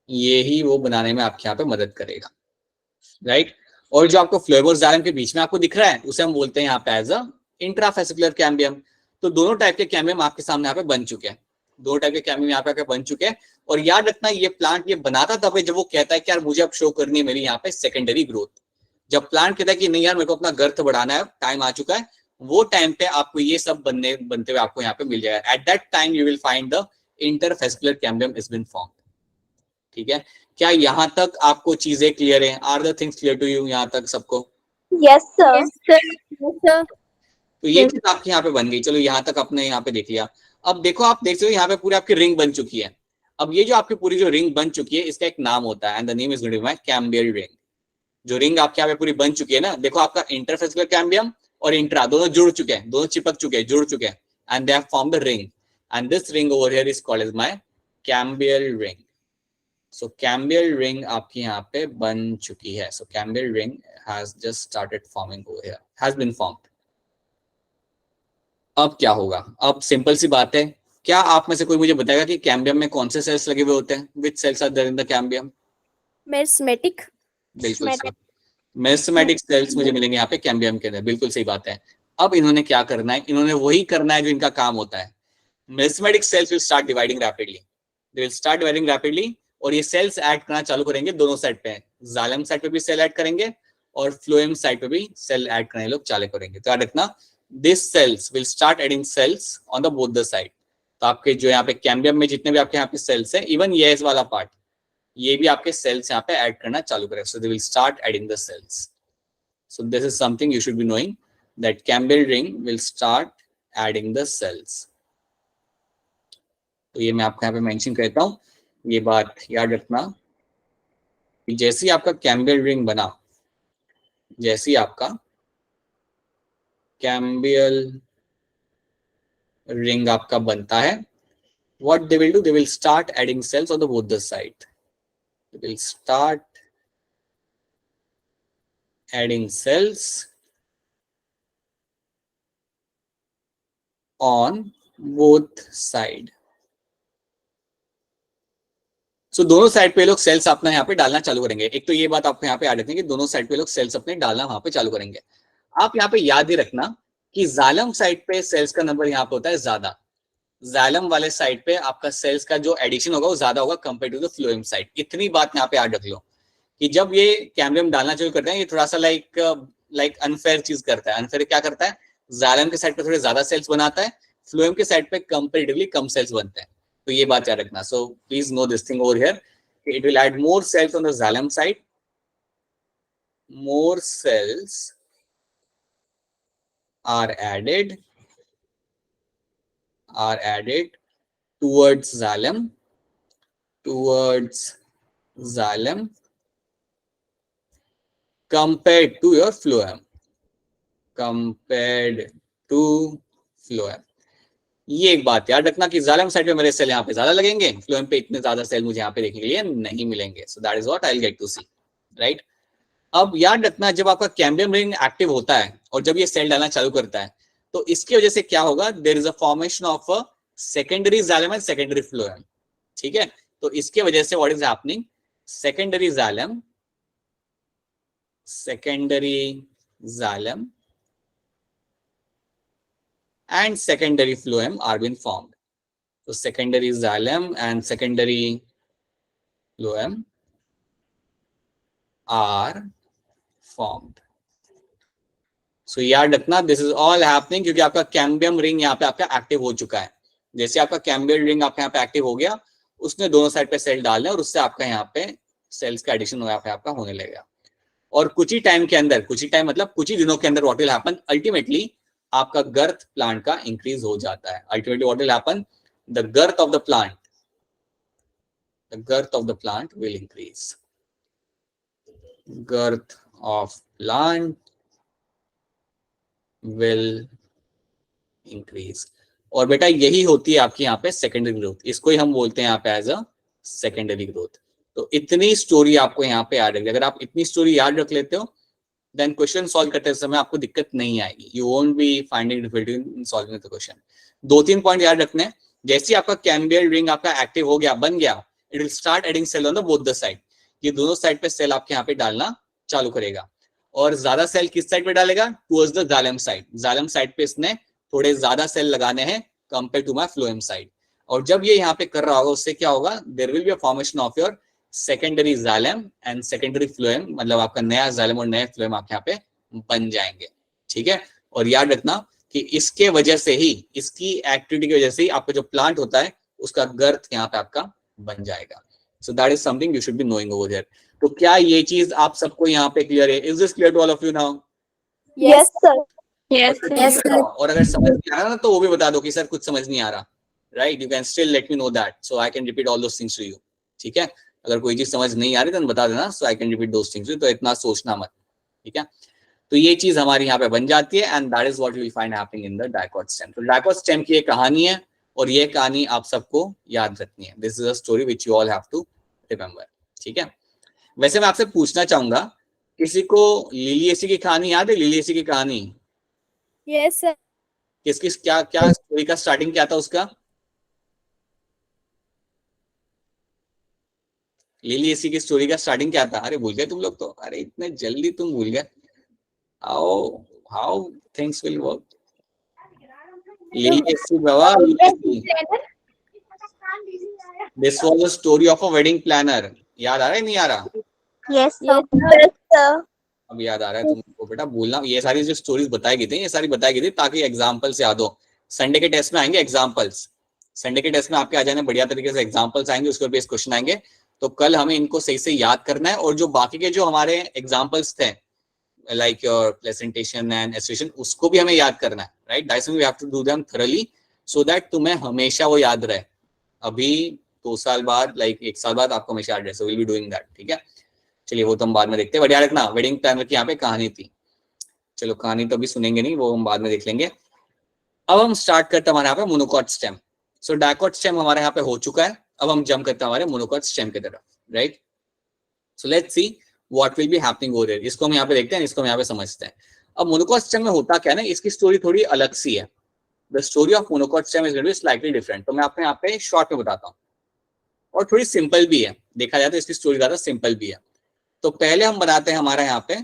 ये ही वो बनाने में आपके यहाँ पे मदद करेगा, राइट। और जो आपको फ्लोएम जाइलम के बीच में आपको दिख रहा है उसे हम बोलते हैं यहाँ पे एज अ इंट्राफेसिकुलर कैम्बियम। तो दोनों टाइप के कैम्बियम आपके सामने यहाँ पे बन चुके हैं, दो टाइप के कैम्बियम यहाँ पे बन चुके हैं। और याद रखना, ये प्लांट ये बनाता तब है जब वो कहता है कि यार मुझे अब शो करनी है मेरी यहाँ पे सेकेंडरी ग्रोथ। जब प्लांट कहता है कि नहीं यार मेरे को अपना गर्थ बढ़ाना है, टाइम आ चुका है, वो टाइम पे आपको ये सब बनते हुए आपको यहाँ पे मिल जाएगा। At that time you will find the interfascicular cambium is been formed. ठीक है, क्या यहाँ तक आपको चीजें क्लियर है? Are the things clear to you यहाँ तक सबको? Yes, sir. Yes, sir. Yes, sir. तो ये चीज आपकी यहाँ पे बन गई। चलो यहाँ तक आपने यहाँ पे देख लिया। अब देखो, आप देख सकते हो यहाँ पे पूरी आपकी रिंग बन चुकी है। अब ये जो आपकी पूरी जो रिंग बन चुकी है इसका एक नाम होता है, and the name is going to be my cambial ring. जो रिंग आपके यहाँ पे पूरी बन चुकी है ना, देखो आपका इंटरफेसिकुलर कैम्बियम और इंट्रा दोनों जुड़ चुके हैं, दोनों चिपक चुके हैं, जुड़ चुके हैं, and they have formed the ring, and this ring over here is called as my cambial ring. So cambial ring आपकी यहाँ पे बन चुकी है। So cambial ring has just started forming over here, has been formed. अब क्या होगा? अब सिंपल सी बात है, क्या आप में से कोई मुझे बताएगा कि कैम्बियम में कौन से सेल्स लगे हुए होते हैं? Which cells are there in the cambium? Merismatic. बिल्कुल सही, मेरिस्टेमेटिक सेल्स मुझे मिलेंगे यहाँ पे कैम्बियम के अंदर। बिल्कुल सही बात है। अब इन्होंने क्या करना है? इन्होंने वही करना है जो इनका काम होता है। Meristematic cells will start dividing rapidly, they will start dividing rapidly, और ये सेल्स ऐड करना चालू करेंगे दोनों साइड पे। जाइलम साइड पे भी सेल ऐड करेंगे और फ्लोएम साइड पे भी सेल ऐड करने लोग चालू करेंगे। तो याद रखना, this cells will start adding cells on the both the side. तो आपके जो यहाँ पे कैम्बियम में जितने भी आपके यहाँ पे सेल्स है, इवन ये वाला पार्ट, ये भी आपके सेल्स यहाँ पे ऐड करना चालू करेगा. So they will start adding the cells. So this is something you should be knowing, that cambial ring will start adding the cells. तो ये मैं आपको यहाँ पे मेंशन करता हूँ, ये बात याद रखना कि जैसे ही आपका कैम्बियल रिंग बना, जैसे ही आपका कैम्बियल रिंग आपका बनता है, what they will do, they will start adding cells on the both the side. They will start adding cells on both side. So दोनों साइड पे लोग सेल्स अपना यहाँ पे डालना चालू करेंगे. एक तो ये बात आपको यहाँ पे याद रखनी है कि दोनों साइड पे लोग सेल्स अपने डालना वहां पे चालू करेंगे. आप यहाँ पे याद ही रखना कि जालम साइड पे सेल्स का नंबर यहाँ पे होता है ज्यादा. जालम वाले साइड पे आपका सेल्स का जो एडिशन होगा वो ज्यादा होगा compare to the phloem side. इतनी बात यहाँ पे याद रख लो कि जब ये कैम्बियम डालना चालू करते हैं, ये थोड़ा सा लाइक अनफेयर चीज करता है. अनफेयर क्या करता है, जालम के साइड पे थोड़े ज्यादा सेल्स बनाता है, फ्लोएम के साइड पे कंपेरेटिवली कम सेल्स बनते हैं. तो ये बात याद रखना. So please know this thing over here, it will add more cells on the xylem side, more cells are added towards xylem compared to your phloem. ये एक बात याद रखना कि जालम साइड पे मेरे सेल यहाँ पे ज्यादा लगेंगे, फ्लोएम पे इतने ज्यादा सेल मुझे यहाँ पे देखने के लिए नहीं मिलेंगे. So that is what I will get to see, right. अब याद रखना, जब आपका कैम्बियम रिंग एक्टिव होता है और जब ये सेल डालना चालू करता है, तो इसकी वजह से क्या होगा, there is a formation of a secondary xylem and secondary phloem. ठीक है, तो इसके वजह से what is happening, secondary xylem and secondary phloem are being formed. So secondary xylem and secondary phloem are formed. So याद रखना, this is all happening क्योंकि आपका कैम्बियम रिंग यहाँ पे आपका एक्टिव हो चुका है. जैसे आपका कैम्बियम रिंग आपका यहाँ पे एक्टिव हो गया, उसने दोनों साइड पे सेल डालने और उससे आपका यहाँ पे सेल्स का एडिशन यहाँ पे आपका होने लगेगा. और कुछ ही टाइम के अंदर, कुछ ही टाइम मतलब कुछ ही दिनों के अंदर व्हाट विल हैपन, अल्टीमेटली आपका गर्थ प्लांट का इंक्रीज हो जाता है. Ultimately what will happen, the girth of the plant will increase. Girth of plant will increase. और बेटा यही होती है आपकी यहाँ पे सेकेंडरी ग्रोथ. इसको ही हम बोलते हैं यहाँ पे एज अ सेकेंडरी ग्रोथ. तो इतनी स्टोरी आपको यहाँ पे याद रखनी. अगर आप इतनी स्टोरी याद रख लेते हो, देन क्वेश्चन सॉल्व करते समय आपको दिक्कत नहीं आएगी. You won't be finding difficulty in solving the question. 2-3 point याद रखने. जैसे आपका कैम्बियल रिंग आपका एक्टिव हो गया, बन गया, it will start adding cell on the both the side. ये दोनों साइड पे सेल आपके यहाँ पे डालना चालू करेगा. और ज्यादा सेल किस साइड पे डालेगा, towards the xylem side. Xylem side पे इसने थोड़े ज्यादा सेल लगाने हैं compare to my phloem side. और जब ये यहाँ पे कर रहा होगा, उससे क्या होगा, there will be a formation of your secondary xylem and secondary phloem. मतलब आपका नया जालम और नया फ्लोएम आपके यहाँ पे बन जाएंगे. ठीक है, और याद रखना कि इसके वजह से ही, इसकी एक्टिविटी की वजह से ही आपका जो प्लांट होता है उसका गर्थ यहाँ पे आपका बन जाएगा. सो that is something you should be knowing over here. तो क्या ये चीज आप सबको यहाँ पे क्लियर है? Is this clear to all of you now? Yes, sir. Yes, sir. और अगर समझ नहीं आ रहा ना तो वो भी बता दो कि सर कुछ समझ नहीं आ रहा. Right, you can still let me know that so I can repeat all those things to you. ठीक है, अगर कोई चीज समझ नहीं आ रही तो बता देना, so I can repeat those things. तो इतना सोचना मत. ठीक है, तो ये चीज हमारी यहाँ पे बन जाती है and that is what you will find happening in the dicot stem. तो डाइकोट स्टेम की एक कहानी है और ये कहानी आप सबको याद रखनी है. This is a story which you all have to remember. ठीक है, वैसे मैं आपसे पूछना चाहूंगा, किसी को लिलिएसी की कहानी याद है? लिलिएसी की कहानी Yes, sir. किस क्या स्टोरी का स्टार्टिंग क्या था उसका? लिलिएसी की स्टोरी का स्टार्टिंग क्या था? अरे भूल गए तुम लोग तो. अरे इतने जल्दी तुम भूल गए. How things will work. Liliaceae बाबा, this was a story of a wedding planner. याद आ रहा है नहीं आ रहा? Yes, Yes, sir. अब याद आ रहा है तुमको बेटा. भूलना, ये सारी जो स्टोरीज बताई गई थी, ये सारी बताई गई थी ताकि एग्जांपल से याद हो. संडे के टेस्ट में आएंगे एग्जांपल्स. संडे के टेस्ट में आपके आ जाने बढ़िया तरीके से एग्जांपल्स आएंगे, उसके बेस क्वेश्चन आएंगे, तो कल हमें इनको सही से याद करना है। और जो बाकी के जो हमारे एग्जांपल्स थे like your presentation and association, उसको भी हमें याद करना है, right? That's we have to do them thoroughly so that तुम्हें हमेशा वो याद रहे। अभी 2 साल बाद, लाइक 1 साल बाद आपको हमेशा याद रहे, so will be doing that, ठीक है? चलिए वो तो हम बाद में देखते हैं। बढ़िया रखना, वेडिंग प्लानर की यहाँ पे कहानी थी। चलो कहानी तो अभी सुनेंगे नहीं, वो हम बाद में देख लेंगे। अब हम स्टार्ट करते हैं हमारे यहाँ पे मोनोकॉट स्टेम। सो डायकॉट स्टेम हमारे यहाँ पे हो चुका है, अब हम जंप करते हैं हमारे मोनोकॉट स्टेम की तरफ, right? So let's C what will be happening over here. इसको हम यहाँ पे देखते हैं, इसको हम यहाँ पे समझते हैं। अब मोनोकॉट स्टेम में होता क्या है ना, इसकी स्टोरी थोड़ी अलग सी है। The story of monocot stem is going to be slightly different. तो मैं आपको यहाँ पे शॉर्ट में बताता हूँ, और थोड़ी सिंपल भी है, देखा जाए तो इसकी स्टोरी ज्यादा सिंपल भी है। तो पहले हम बनाते हैं हमारे यहाँ पे,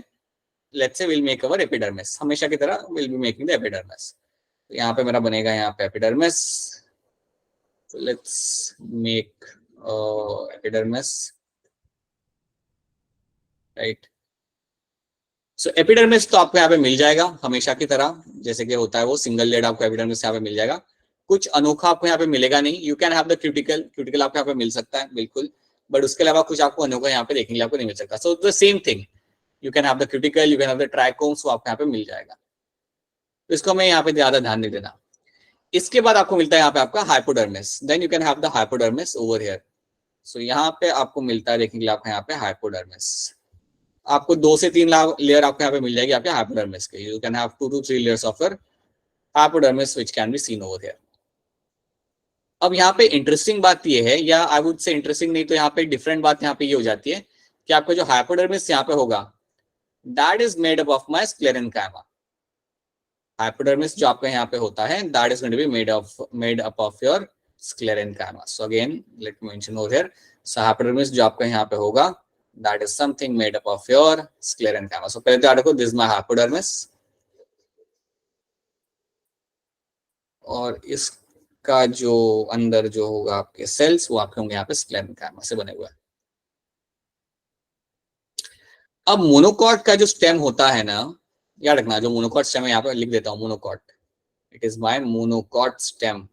let's say will make our epidermis, हमेशा की तरह will be making the epidermis. तो यहाँ पे मेरा बनेगा यहाँ पे epidermis. So let's make epidermis, right? So epidermis तो आपको यहाँ पे मिल जाएगा हमेशा की तरह, जैसे कि होता है वो सिंगल लेड आपको epidermis यहाँ पे मिल जाएगा। कुछ अनोखा आपको यहाँ पे मिलेगा नहीं। You can have the cuticle आपको यहाँ पे मिल सकता है बिल्कुल, बट उसके अलावा कुछ आपको अनोखा यहाँ पे देखने के लिए आपको नहीं मिल सकता। So the same thing, you can have the cuticle, you can have the trichomes, वो आपको यहाँ पे मिल जाएगा। तो इसको मैं यहाँ पे ज्यादा ध्यान नहीं देना। इसके बाद आपको मिलता है यहाँ पे आपका hypodermis, then you can have the hypodermis over here. So यहाँ पे आपको मिलता है देखने के लिए आपको यहाँ पे हाइपोडर्मिस। आपको 2 से 3 लेयर आपको यहाँ पे मिल जाएगी आपके हाइपोडर्मिस के। You can have 2 to 3 layers of your hypodermis which can be seen over here. अब यहाँ पे इंटरेस्टिंग बात ये है, या आई वुड से इंटरेस्टिंग नहीं तो यहाँ पे डिफरेंट बात यहाँ पे ये हो जाती है कि आपका जो हाइपोडर्मिस यहाँ पे होगा, that is made up of my sclerenchyma. Hypodermis जो आपका यहाँ पे होता है, that is going to be made up of your sclerenchyma. So again, let me mention over here. So hypodermis जो आपका यहाँ पे होगा, that is something made up of your sclerenchyma. So पहले तो याद रखो, this is my hypodermis, और इसका जो अंदर जो होगा आपके सेल्स, वो आपके होंगे यहाँ पे sclerenchyma से बने हुए। अब मोनोकॉट का जो स्टेम होता है ना, याद रखना, जो मोनोकॉट स्टेम है यहाँ पे लिख देता हूँ, monocot, it is my monocot stem.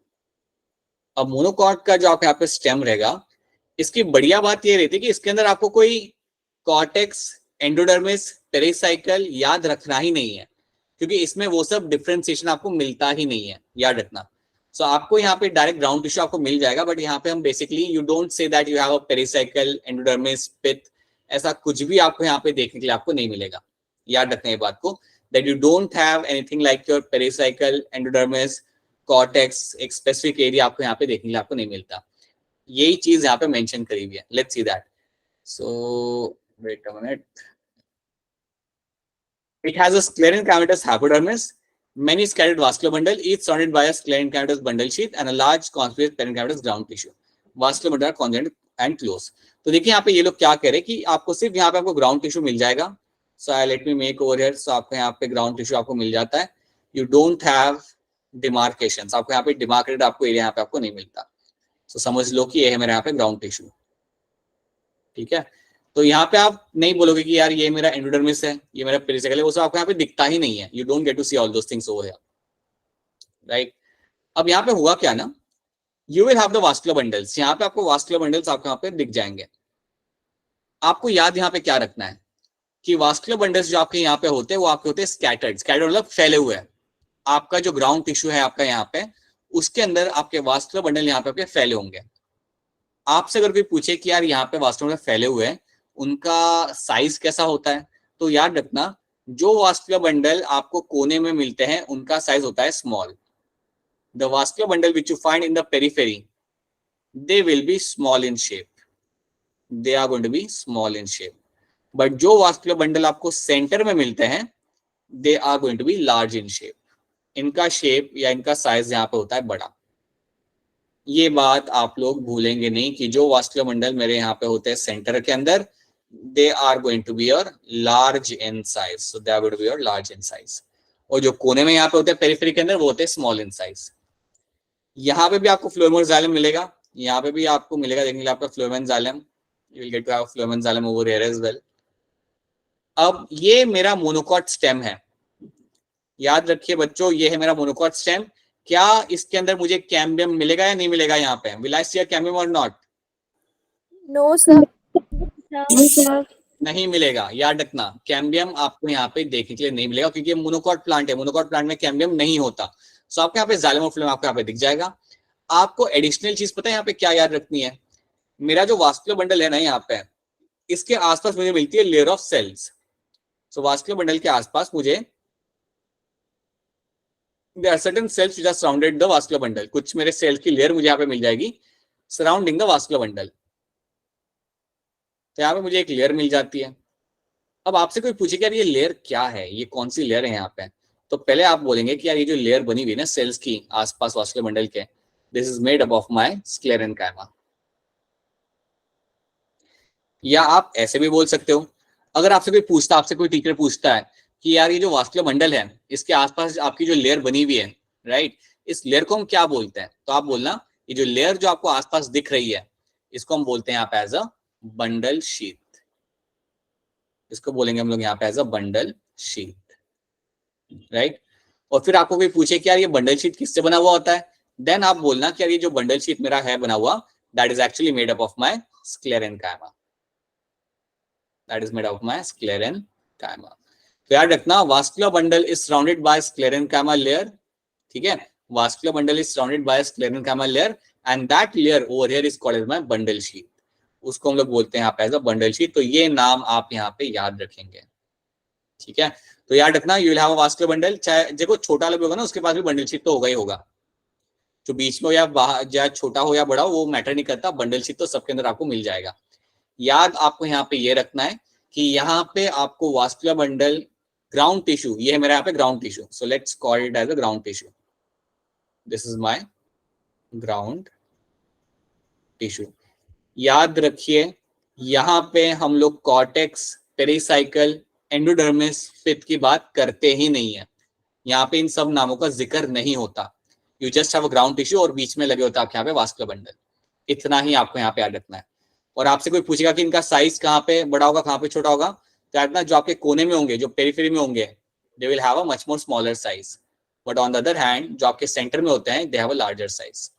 अब मोनोकॉट का जो आपके यहाँ पे स्टेम रहेगा, इसकी बढ़िया बात ये रहती है कि इसके अंदर आपको कोई कॉर्टेक्स, एंडोडर्मिस, पेरिसाइकल याद रखना ही नहीं है, क्योंकि इसमें वो सब डिफरेंशिएशन आपको मिलता ही नहीं है, याद रखना। सो आपको यहाँ पे डायरेक्ट ग्राउंड टिश्यू आपको मिल जाएगा, बट यहाँ पे हम basically you don't say that you have a pericycle, endodermis, pith, ऐसा कुछ भी आपको यहाँ पे देखने के लिए आपको नहीं मिलेगा। याद रखना ये बात को, that you don't have anything like your pericycle, endodermis, cortex, एक स्पेसिफिक एरिया आपको यहाँ पे देखने के लिए आपको नहीं मिलता। यही चीज यहाँ पे मेंशन करी हुई है। Let's see that. So wait a minute. It has a sclerenchymatous hypodermis, many scattered vascular bundle, each surrounded by a sclerenchymatous bundle sheath and a large conspicuous parenchymatous ground tissue. Vascular bundle are congruent and close. तो देखिए यहाँ पे ये लोग क्या कह रहे हैं कि आपको सिर्फ यहाँ पे आपको ग्राउंड टिश्यू मिल जाएगा। So let me make over here. So आपको यहाँ पे ग्राउंड टिश्यू आपको मिल जाता है। यू डोंट हैव डिमार्केशंस, आपको यहाँ पे डिमार्केटेड आपको एरिया यहाँ पे आपको नहीं मिलता। सो समझ लो कि ये है मेरे यहाँ पे ग्राउंड टिश्यू, ठीक है? तो यहाँ पे आप नहीं बोलोगे कि यार ये मेरा एंडोडर्मिस है, ये मेरा पेरिसाइकल है, वो सब आपको यहाँ पे दिखता ही नहीं है। You don't get to see all those things over here, right? अब यहाँ पे हुआ क्या ना, you will have the vascular bundles. यहाँ पे आपको वास्कुलर बंडल्स आपको यहाँ पे दिख जाएंगे। आपको याद यहाँ पे क्या रखना है कि वास्कुलर बंडल्स जो आपके यहाँ पे होते हैं, वो आपके होते हैं स्कैटर्ड। स्कैटर्ड मतलब फैले हुए हैं। आपका जो ग्राउंड टिश्यू है आपका यहाँ पे, उसके अंदर आपके वास्कुलर बंडल यहाँ पे आपके फैले होंगे। आपसे अगर कोई पूछे कि यार यहाँ पे वास्कुलर बंडल फैले हुए हैं, उनका साइज कैसा होता है, तो याद रखना, जो वास्कुलर बंडल आपको कोने में मिलते हैं उनका साइज होता है small. The vascular bundle which you find in the periphery, they will be small in shape, they are going to be small in shape. But जो वास्कुलर बंडल आपको सेंटर में मिलते हैं, they are going to be large in shape. इनका शेप या इनका साइज यहाँ पे होता है बड़ा। ये बात आप लोग भूलेंगे नहीं कि जो वास्कुलर बंडल मेरे यहाँ पे होते हैं सेंटर के अंदर, they are going to be your large in size, so they are going to be your large in size. और जो कोने में यहाँ पे होते हैं पेरिफेरी के अंदर, वो होते हैं स्मॉल इन साइज। यहाँ पे भी आपको फ्लोएम जाइलम मिलेगा, यहाँ पे भी आपको मिलेगा देखने के लिए आपका phloem xylem. you will get to have phloem xylem over here as well. अब ये मेरा मोनोकॉट स्टेम है, याद रखिए बच्चों, ये है मेरा मोनोकॉट स्टेम। क्या इसके अंदर मुझे कैम्बियम मिलेगा या नहीं मिलेगा? यहाँ पे will I see a cambium और नॉट? No, sir. नहीं मिलेगा, याद रखना। कैम्बियम आपको यहाँ पे देखने के लिए नहीं मिलेगा क्योंकि ये मोनोकॉट प्लांट है, मोनोकॉट प्लांट में कैम्बियम नहीं होता। सो आपको यहाँ पे जाइलम और फ्लोएम आपको यहाँ पे दिख जाएगा। आपको एडिशनल चीज पता है यहाँ पे क्या याद रखनी है? मेरा जो वास्कुलर बंडल है ना यहाँ पे, इसके आसपास मुझे मिलती है layer of cells. So vascular bundle के आसपास मुझे there are certain cells which are surrounded the vascular bundle. कुछ मेरे सेल की लेयर मुझे यहाँ पे मिल जाएगी सराउंडिंग द वास्कुलर बंडल। तो यहाँ पे मुझे एक लेयर मिल जाती है। अब आपसे कोई पूछे कि यार ये लेयर क्या है, ये कौन सी लेयर है यहाँ पे, तो पहले आप बोलेंगे कि यार ये जो लेयर बनी हुई है ना सेल्स की आसपास वास्कुलर बंडल के, this is made up of my sclerenchyma. या आप ऐसे भी बोल सकते हो, अगर आपसे कोई पूछता, आपसे कोई टीचर पूछता है कि यार ये जो वास्कुलर बंडल है इसके आसपास आपकी जो लेयर बनी हुई है, राइट, इस लेयर को हम क्या बोलते हैं, तो आप बोलना ये जो लेयर जो आपको आसपास दिख रही है इसको हम बोलते हैं यहाँ पे एज अ बंडल शीथ। इसको बोलेंगे हम लोग यहाँ पे as a bundle sheath, right. और फिर आपको कोई पूछे कि यार ये बंडल शीथ किससे बना हुआ होता है, देन आप बोलना कि यार ये जो बंडल शीथ मेरा है बना हुआ, that is actually made up of my sclerenchyma, that is made up of my sclerenchyma. तो याद रखना vascular bundle is surrounded by sclerenchyma layer, ठीक है, vascular bundle is surrounded by sclerenchyma layer and that layer over here is called as my bundle sheath. उसको हम लोग बोलते हैं यहाँ पे एज अ बंडल शीथ। तो ये नाम आप यहाँ पे याद रखेंगे, ठीक है। तो याद रखना you will have a vascular bundle, चाहे देखो छोटा वाला भी होगा ना उसके पास भी बंडल शीथ तो होगा ही होगा, जो बीच में हो या बाहर, या छोटा हो या बड़ा हो वो मैटर नहीं करता, बंडल शीथ तो सबके अंदर आपको मिल जाएगा। याद आपको यहाँ पे ये रखना है कि यहाँ पे आपको वास्कुलर बंडल ग्राउंड टिश्यू, ये है मेरा यहाँ पे ground tissue, so let's call it as a ground tissue, this is my ground tissue. याद रखिए यहाँ पे हम लोग कॉर्टेक्स, पेरिसाइकल, एंडोडर्मिस, पित्त की बात करते ही नहीं है, यहाँ पे इन सब नामों का जिक्र नहीं होता। You just have a ground tissue और बीच में लगे होता है आपके यहाँ पे वास्कुलर बंडल, इतना ही आपको यहाँ पे याद रखना है। और आपसे कोई पूछेगा कि इनका साइज कहाँ पे बड़ा होगा कहाँ पे छोटा होगा, तो याद रखना जो आपके कोने में होंगे, जो पेरिफेरी में होंगे, they will have a much more smaller size, but on the other hand जो आपके सेंटर में होते हैं they have a larger size.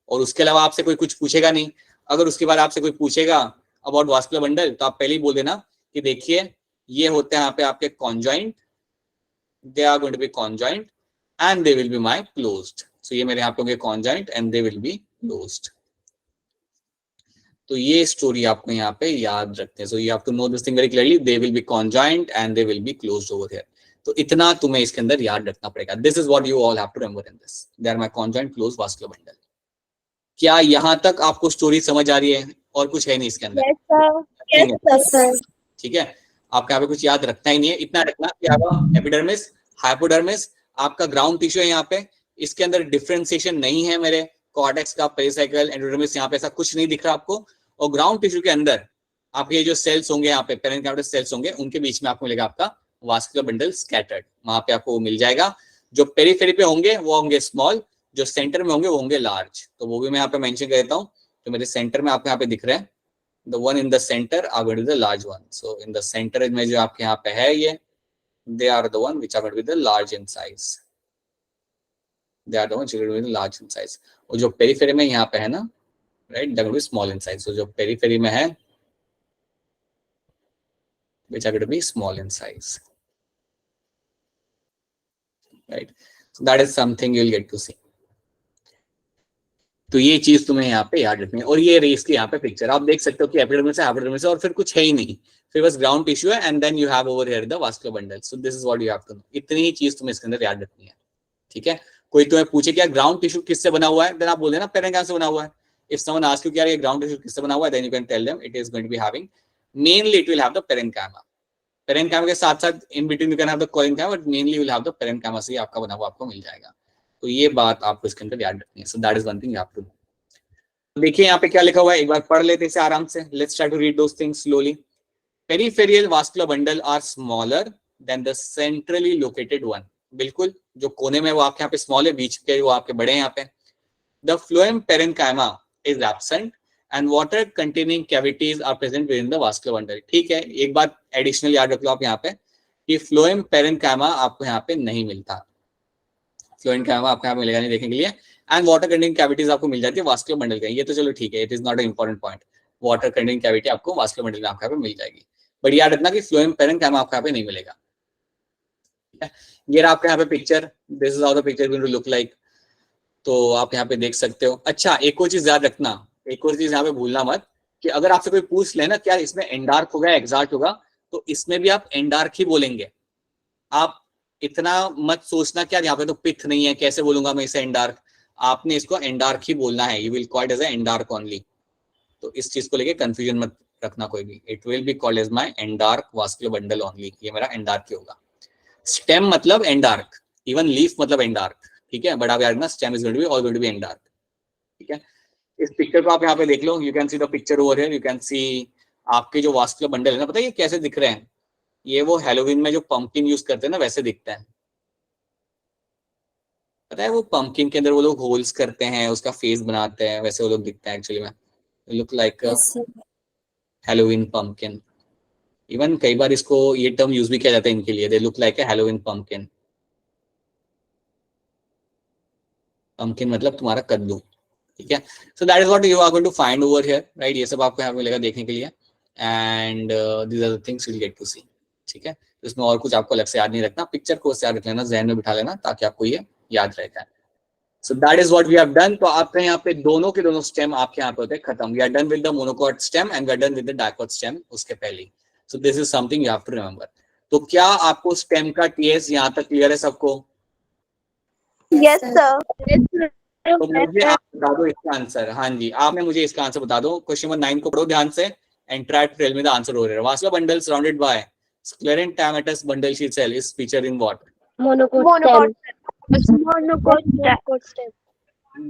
और उसके अलावा आपसे कोई कुछ पूछेगा नहीं। अगर उसके बाद आपसे कोई पूछेगा अबाउट वास्कुलर बंडल तो आप पहले ही बोल देना कि देखिए ये होते हैं यहाँ पे आपके conjoint, they are going to be conjoint and they will be my closed. So ये मेरे यहाँ पे होंगे conjoint and they will be closed. तो ये स्टोरी आपको यहाँ पे याद रखते हैं। So you have to know this thing very clearly, they will be conjoint and they will be closed over here. तो इतना तुम्हें इसके अंदर याद रखना पड़ेगा। This is what you all have to remember in this, they are my conjoint closed vascular bundle. क्या यहाँ तक आपको स्टोरी समझ आ रही है और कुछ है नहीं इसके अंदर? Yes, sir. Yes, sir. ठीक है, आपको यहाँ पे कुछ याद रखना ही नहीं है, इतना रखना कि आपका एपिडर्मिस, हाइपोडर्मिस आपका ग्राउंड टिश्यू है यहाँ पे, इसके अंदर डिफरेंशिएशन नहीं है मेरे कॉर्टेक्स का, पेरिसाइकल, एंडोडर्मिस, यहाँ पे ऐसा कुछ नहीं दिख रहा आपको। और ग्राउंड टिश्यू के अंदर आपके जो सेल्स होंगे यहाँ पे पेरेन्काइमल सेल्स होंगे, उनके बीच में आपको मिलेगा आपका वास्कुलर बंडल स्कैटर्ड, वहां पे आपको वो मिल जाएगा। जो पेरीफेरी पे होंगे वो होंगे स्मॉल, जो सेंटर में होंगे वो होंगे लार्ज। तो वो भी मैं यहाँ पे मेंशन कर देता हूँ, जो मेरे सेंटर में आपको यहाँ पे दिख रहे हैं, the one in the center are going to be the large one. So in the center में जो आपके यहाँ पे है ये, they are the one which are going to be the large in size. They are the ones which are going to be the large in size. और जो पेरीफेरी में यहाँ पे है ना, right, they are going to be small in size. So जो पेरीफेरी में है, which are going to be small in size. Right. So that is something you will get to see. तो ये चीज तुम्हें यहाँ पे याद रखनी है। और ये रेस की यहाँ पे पिक्चर आप देख सकते हो कि एपिडर्मिस है, हाइपोडर्मिस है और फिर कुछ है ही नहीं, फिर बस ग्राउंड टिश्यू है and then you have over here the vascular bundle. So this is what you have to know. इतनी ही चीज तुम्हें इसके अंदर याद रखनी है, ठीक है। कोई तुम्हें पूछे कि यार ग्राउंड टिश्यू किससे बना हुआ है, देन आप बोल देना पेरेन्काइमा से बना हुआ है। इफ समवन आस्क यू कि यार ये ग्राउंड टिश्यू किससे बना हुआ है, then you can tell them it is going to be having mainly it will have the parenchyma. Parenchyma के साथ साथ in between you can have the collenchyma, but mainly will have the parenchyma से आपका बना हुआ आपको मिल जाएगा। तो ये बात आपको इसके अंदर याद रखनी है। So that is one thing you have to know. देखिए यहाँ पे क्या लिखा हुआ है, एक बार पढ़ लेते हैं इसे आराम से। Let's try to read those things slowly. Peripheral vascular bundle are smaller than the centrally located one. बिल्कुल, जो कोने में वो आपके यहाँ पे स्मॉल है, बीच के वो आपके बड़े हैं यहाँ पे। The phloem parenchyma is absent and water containing cavities are present within the vascular bundle. ठीक है, एक बात एडिशनल याद रख लो आप यहाँ पे कि फ्लोएम पेरेन्काइमा आपको यहाँ पे नहीं मिलता। फ्लोएम कैमा आपको यहाँ पे मिलेगा नहीं देखने के लिए, एंड वाटर कंटेनिंग कैविटीज आपको मिल जाती है वास्कुलर बंडल के, ये तो चलो ठीक है, it is not a important point, water containing cavity आपको वास्कुलर बंडल में आपको यहाँ पे मिल जाएगी, बट याद रखना कि फ्लोएम पेरेंट कैमा आपको यहाँ पे नहीं मिलेगा। ये रहा आपके यहाँ पे picture, this is how the picture going to look like, तो आप यहाँ पे देख सकते हो। अच्छा एक और चीज याद रखना, एक और चीज यहाँ पे भूलना मत कि अगर आपसे कोई पूछ ले ना क्या इसमें एंडार्क होगा एग्जॉस्ट होगा, तो इसमें भी आप एंडार्क ही बोलेंगे। आप इतना मत सोचना क्या यहाँ पे तो पिथ नहीं है, कैसे बोलूंगा मैं इसे एंडार्क, आपने इसको एंडार्क ही बोलना है, you will called as endarch only. तो इस चीज को लेके कंफ्यूजन मत रखना कोई भी, it will be called as my endarch vascular bundle only, ये मेरा एंडार्क ही होगा। स्टेम मतलब एंडार्क, इवन लीफ मतलब एंडार्क, ठीक है, बट आप याद रखना stem is going to be all going to be endarch, ठीक है। इस पिक्चर को आप यहाँ पे देख लो, you can see the picture over here, you can see आपके जो वास्कुलर बंडल है ना, पता है ये कैसे दिख रहे हैं, ये वो हैलोवीन में जो पंपकिन यूज करते हैं ना वैसे दिखता है, पता है वो पंपकिन के अंदर वो लोग होल्स करते हैं उसका फेस बनाते हैं, वैसे वो लोग दिखते हैं एक्चुअली में, look like Yes, sir. Halloween pumpkin. Even कई बार इसको ये टर्म यूज भी किया जाता है इनके लिए, they look like a Halloween pumpkin. Pumpkin मतलब तुम्हारा कद्दू, ठीक है। So that is what you are going to find over here, right, ये सब आपको यहाँ पे मिलेगा देखने के लिए, and these are the things you will get to see, ठीक है। इसमें और कुछ आपको अलग से याद नहीं रखना, पिक्चर को याद रख लेना, जहन में बिठा लेना ताकि आपको ये याद रहेगा। So that is what we have done. तो आपके यहाँ पे दोनों के दोनों स्टेम आपके यहाँ पे होते हैं खत्म, we are done with the monocot stem and we are done with the dicot stem उसके पहले। So this is something you have to remember. तो क्या आपको स्टेम का टीएस यहाँ तक क्लियर है सबको? Yes, sir. तो मुझे आप बता दो इसका आंसर, हाँ जी आपने मुझे इसका आंसर बता दो। क्वेश्चन नंबर 9 को पढ़ो ध्यान से and try to tell me the answer over here. Vascular bundle surrounded by sclerenchymatous bundle sheet cell is featured in what? Monocot stem.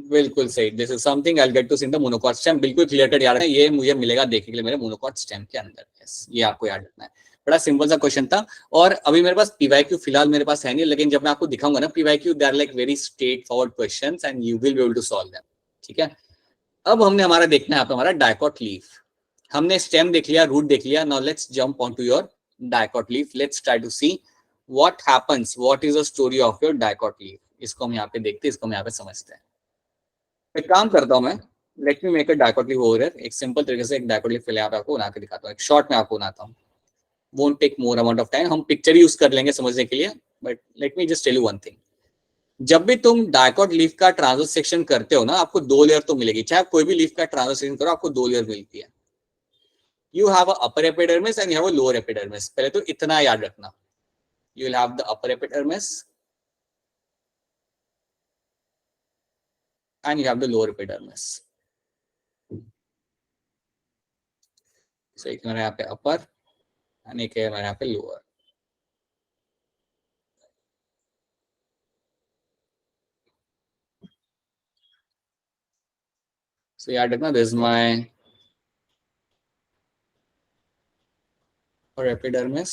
बिल्कुल सही, this is something I will get to see in the monocot stem. बिल्कुल क्लियर कट याद है, ये मुझे मिलेगा देखने के लिए मेरे मोनोकॉट स्टेम के अंदर। यस, ये आपको याद रखना है, बड़ा सिंपल सा क्वेश्चन था। और अभी मेरे पास पीवाईक्यू फिलहाल मेरे पास है नहीं, लेकिन जब मैं आपको दिखाऊंगा ना PYQ, they are like very straightforward questions and you will be able to solve them, ठीक है। अब हमने हमारा देखना है यहाँ पे हमारा डाइकॉट लीफ, हमने स्टेम देख लिया, रूट देख लिया, now let's jump on to your dicot leaf, let's try to see what happens, what is the story of your dicot leaf. इसको हम यहाँ पे देखते हैं, इसको हम यहाँ पे समझते हैं। एक काम करता हूँ मैं, late me make a dicot leaf over here. एक सिंपल तरीके से एक डाइकॉट लीफ यहाँ पे आपको बना के दिखाता हूँ, एक शॉर्ट में आपको बनाता हूँ, won't take more amount of time, हम पिक्चर यूज कर लेंगे समझने के लिए, but let me just tell you one thing. जब भी तुम डाइकॉट लीफ का ट्रांसवर्स सेक्शन करते हो ना, आपको 2 लेयर तो मिलेगी, चाहे कोई भी लीफ का ट्रांसवर्स सेक्शन करो आपको 2 लेयर मिलती है। You have a upper epidermis and you have a lower epidermis. पहले तो इतना याद रखना, you will have the upper epidermis and you have the lower epidermis. So एक मेरा यहाँ पे upper and एक है मेरा यहाँ पे lower. So याद रखना, this is my upper epidermis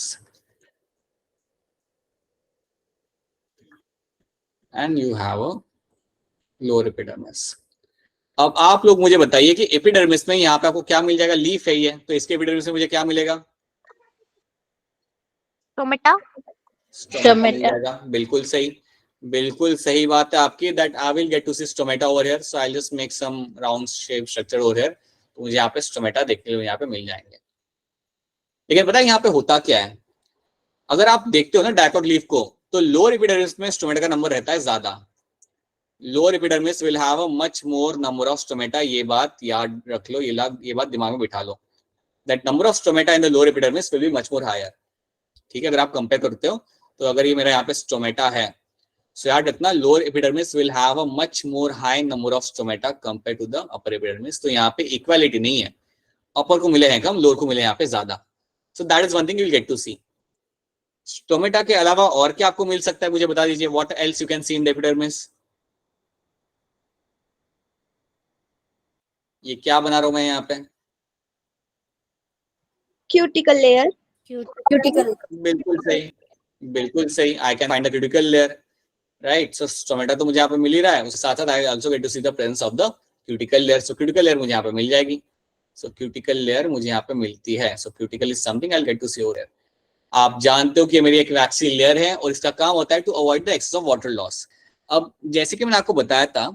and you have a lower epidermis. अब आप लोग मुझे बताइए कि एपिडर्मिस में यहाँ पे आपको क्या मिल जाएगा, लीफ है ये, तो इसके एपिडर्मिस में मुझे क्या मिलेगा? Stomata. स्टोमेटा। बिल्कुल सही, बिल्कुल सही बात है आपकी, that I will get to see stomata over here, so I will just make some round shape structure over here, तो मुझे यहाँ पे स्टोमेटा देखने को यहाँ पे मिल जाएंगे। लेकिन पता है यहाँ पे होता क्या है, अगर आप देखते हो ना डाइकॉट लीफ को, तो लोअर एपिडर्मिस में स्टोमेटा का नंबर रहता है ज्यादा, lower epidermis will have a much more number of stomata, ये बात याद रख लो, ये बात दिमाग में बिठा लो, that number of stomata in the lower epidermis will be much more higher, ठीक है। अगर आप कंपेयर करते हो तो अगर ये मेरा यहाँ पे स्टोमेटा है, सो याद रखना lower epidermis will have a much more high number of stomata compare to the upper epidermis. तो यहाँ पे इक्वालिटी नहीं है, अपर को मिले हैं कम, लोअर को मिले यहाँ पे ज्यादा। So that is one thing you will get to see. Stomata के अलावा और क्या आपको मिल सकता है मुझे बता दीजिए, what else you can C in the epidermis? ये क्या बना रहा हूं मैं यहाँ पे? Cuticle layer. Cuticle. बिल्कुल सही, बिल्कुल सही, आई can find the cuticle layer, right. So stomata तो मुझे यहाँ पे मिल ही रहा है, उसके साथ साथ I also get to see the presence of the cuticle layer. So cuticle layer मुझे यहाँ पे मिल जाएगी, सो क्यूटिकल लेयर मुझे यहाँ पे मिलती है। So cuticle is something I will get to see over here. आप जानते हो कि मेरी एक वैक्सीन लेयर है और इसका काम होता है to avoid the excess of water loss. अब जैसे कि मैंने आपको बताया था,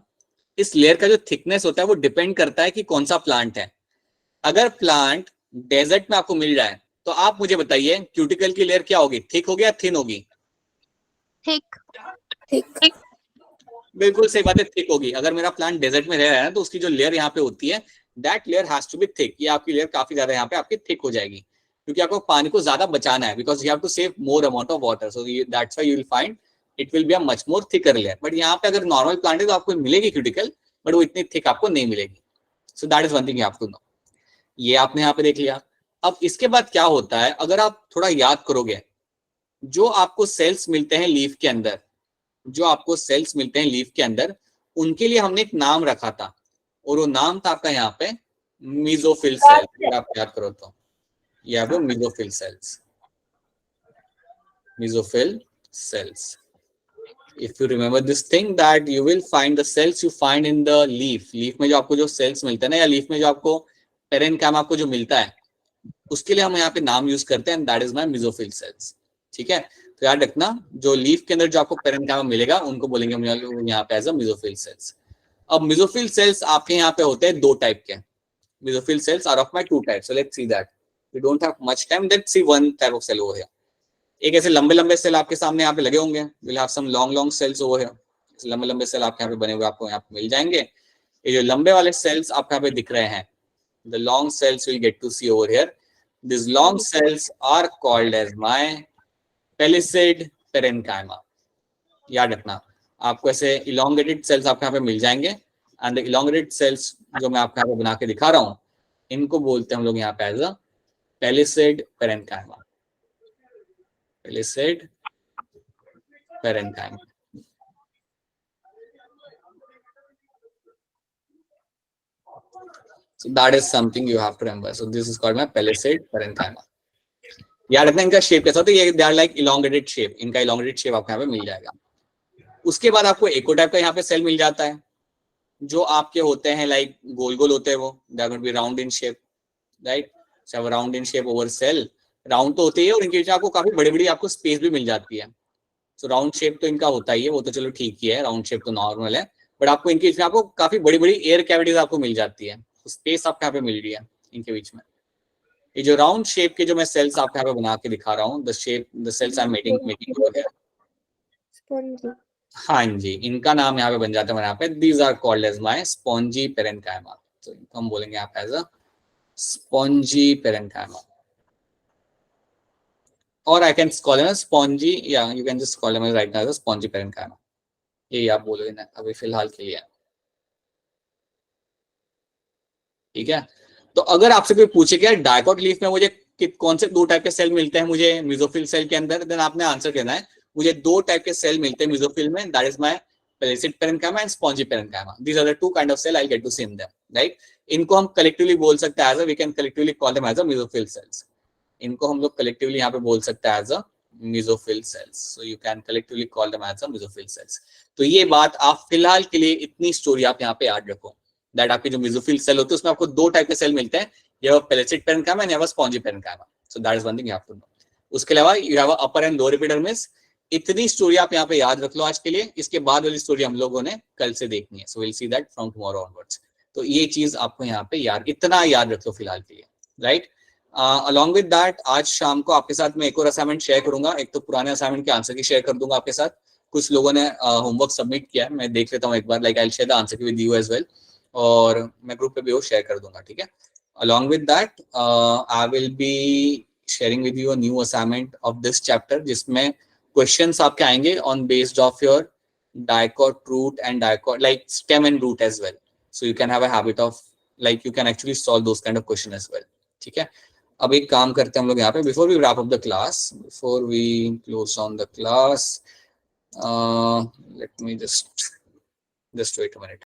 इस लेयर का जो थिकनेस होता है वो डिपेंड करता है कि कौन सा प्लांट है। अगर प्लांट डेजर्ट में आपको मिल जाए तो आप मुझे बताइए क्यूटिकल की लेयर क्या होगी, थिक होगी या थिन होगी? thick, बिल्कुल सही बात है, थिक होगी। अगर मेरा प्लांट डेजर्ट में रह रहा है तो उसकी जो लेयर यहाँ पे होती है, that layer has to be thick. ये आपकी लेयर काफी ज्यादा यहाँ पे आपकी थिक हो जाएगी, क्योंकि आपको पानी को ज्यादा बचाना है, because you have to save more amount of water, so that's why you will find it will be a much more thicker layer. But यहाँ पे अगर नॉर्मल प्लांट है तो आपको मिलेगी क्यूटिकल, बट वो इतनी थिक आपको नहीं मिलेगी। So that is one thing you have to know. ये आपने यहाँ पे देख लिया। अब इसके बाद क्या होता है, अगर आप थोड़ा याद करोगे, जो आपको सेल्स मिलते हैं लीफ के अंदर, जो आपको सेल्स मिलते हैं लीफ के अंदर, उनके लिए हमने एक नाम रखा था, और वो नाम था आपका यहाँ पे मीजोफिल सेल। अगर आप याद करो तो ये आपको mesophyll cells, mesophyll cells. If you remember this thing, that you will find the cells you find in the leaf. Leaf में जो आपको जो सेल्स मिलते हैं ना, या लीफ में जो आपको पेरेनकाइम आपको जो मिलता है, उसके लिए हम यहाँ पे नाम यूज करते हैं, that is my mesophyll cells. ठीक है, तो याद रखना, जो लीफ के अंदर जो आपको पेरेनकाइम मिलेगा उनको बोलेंगे हम यहाँ पे एज अ मीजोफिल सेल्स। अब मीजोफिल सेल्स आपके यहाँ पे होते हैं दो टाइप के। Mesophyll cells are of my two types, so let's see that. We don't have much time, let's see one type of cell over here. एक ऐसे लंबे लंबे सेल आपके सामने यहाँ पे लगे होंगे, will have some long long cells over here. लंबे लंबे सेल आपके यहाँ पे बने हुए आपको यहाँ पे मिल जाएंगे। ये जो लंबे वाले सेल्स आपको यहाँ पे दिख रहे हैं, the long cells we'll get to see over here. These long cells are called as my palisade parenchyma. याद रखना, आपको ऐसे elongated cells आपके यहाँ पे मिल जाएंगे, and the elongated cells जो मैं आपको यहाँ पे बना के दिखा रहा हूँ, इनको बोलते हैं हम लोग यहाँ पे as a palisade parenchyma. Palisade parenchyma. So that is something you have to remember. So this is called my palisade parenchyma. याद रखना इनका शेप कैसा होता है, ये they are like elongated shape, इनका इलोंगेटेड शेप आपको यहाँ पे मिल जाएगा। उसके बाद आपको एको टाइप का यहाँ पे सेल मिल जाता है, जो आपके होते हैं लाइक गोल गोल होते हैं, वो they are going to be round in shape, right? So round in shape over cell, round तो होते ही है, और इनके बीच आपको काफी बड़ी बड़ी आपको स्पेस भी मिल जाती है। सो राउंड शेप तो इनका होता ही है, वो तो चलो ठीक ही है, राउंड शेप तो नॉर्मल है, बट आपको इनके बीच में आपको काफी बड़ी बड़ी एयर कैविटीज आपको मिल जाती है, स्पेस आपको यहाँ पे मिल रही है इनके बीच में। ये जो राउंड शेप के जो मैं सेल्स आपको यहाँ पे बना के दिखा रहा हूँ, the cells I am making over here, Spongy. हाँ जी, इनका नाम यहाँ पे बन जाता है यहाँ पे, these are called as my spongy parenchyma. तो इनको हम बोलेंगे यहाँ पे एज अ स्पॉन्जी पेरेनकाइमा, और I can call him spongy, या you can just call him right now as a spongy parenchyma. यही आप बोलोगे ना अभी फिलहाल के लिए, ठीक है? तो अगर आपसे कोई पूछे कि डायकॉट लीफ में मुझे कौन से दो टाइप के सेल मिलते हैं मुझे मीजोफिल सेल के अंदर, देन आपने आंसर देना है मुझे दो टाइप के सेल मिलते हैं मीजोफिल में, that is my palisade parenchyma and spongy parenchyma. These are the two kind of cell I get to see in them, right? इनको हम कलेक्टिवली बोल सकते हैं as a, we can collectively call them as a mesophyll cells. इनको हम लोग कलेक्टिवली यहाँ पे बोल सकते हैं as a mesophyll cells, so you can collectively call them as a mesophyll cells. तो ये बात आप फिलहाल के लिए इतनी स्टोरी आप यहाँ पे याद रखो, दैट आपके जो मीजोफिल सेल होते हैं उसमें आपको दो टाइप के सेल मिलते हैं, you have a pellicid parenchyma and you have a spongy parenchyma. So that is one thing you have to know. उसके अलावा you have a upper and lower epidermis. इतनी स्टोरी आप यहाँ पे याद रख लो आज के लिए, इसके बाद वाली स्टोरी हम लोगों ने कल से देखनी है, so we'll see that from tomorrow onwards. तो ये चीज आपको यहाँ पे इतना याद रख लो फिलहाल के लिए, राइट? अलॉन्ग विद दैट आज शाम को आपके साथ मैं एक और असाइनमेंट शेयर करूंगा, एक तो पुराने असाइनमेंट के आंसर की शेयर कर दूंगा आपके साथ, कुछ लोगों ने होमवर्क सबमिट किया है, मैं देख लेता हूँ एक बार, like I will share the answer with you as well, और मैं ग्रुप पे भी वो शेयर कर दूंगा, ठीक है? Along with that, I will be sharing with you a new assignment of this chapter, जिसमें questions आपके आएंगे on based of your dicot root and dicot like stem and root as well. So you can have a habit of like you can actually solve those kind of question as well. ठीक है? अब एक काम करते हैं हम लोग यहाँ पे, before we wrap up the class, before we close on the class, let me just wait a minute.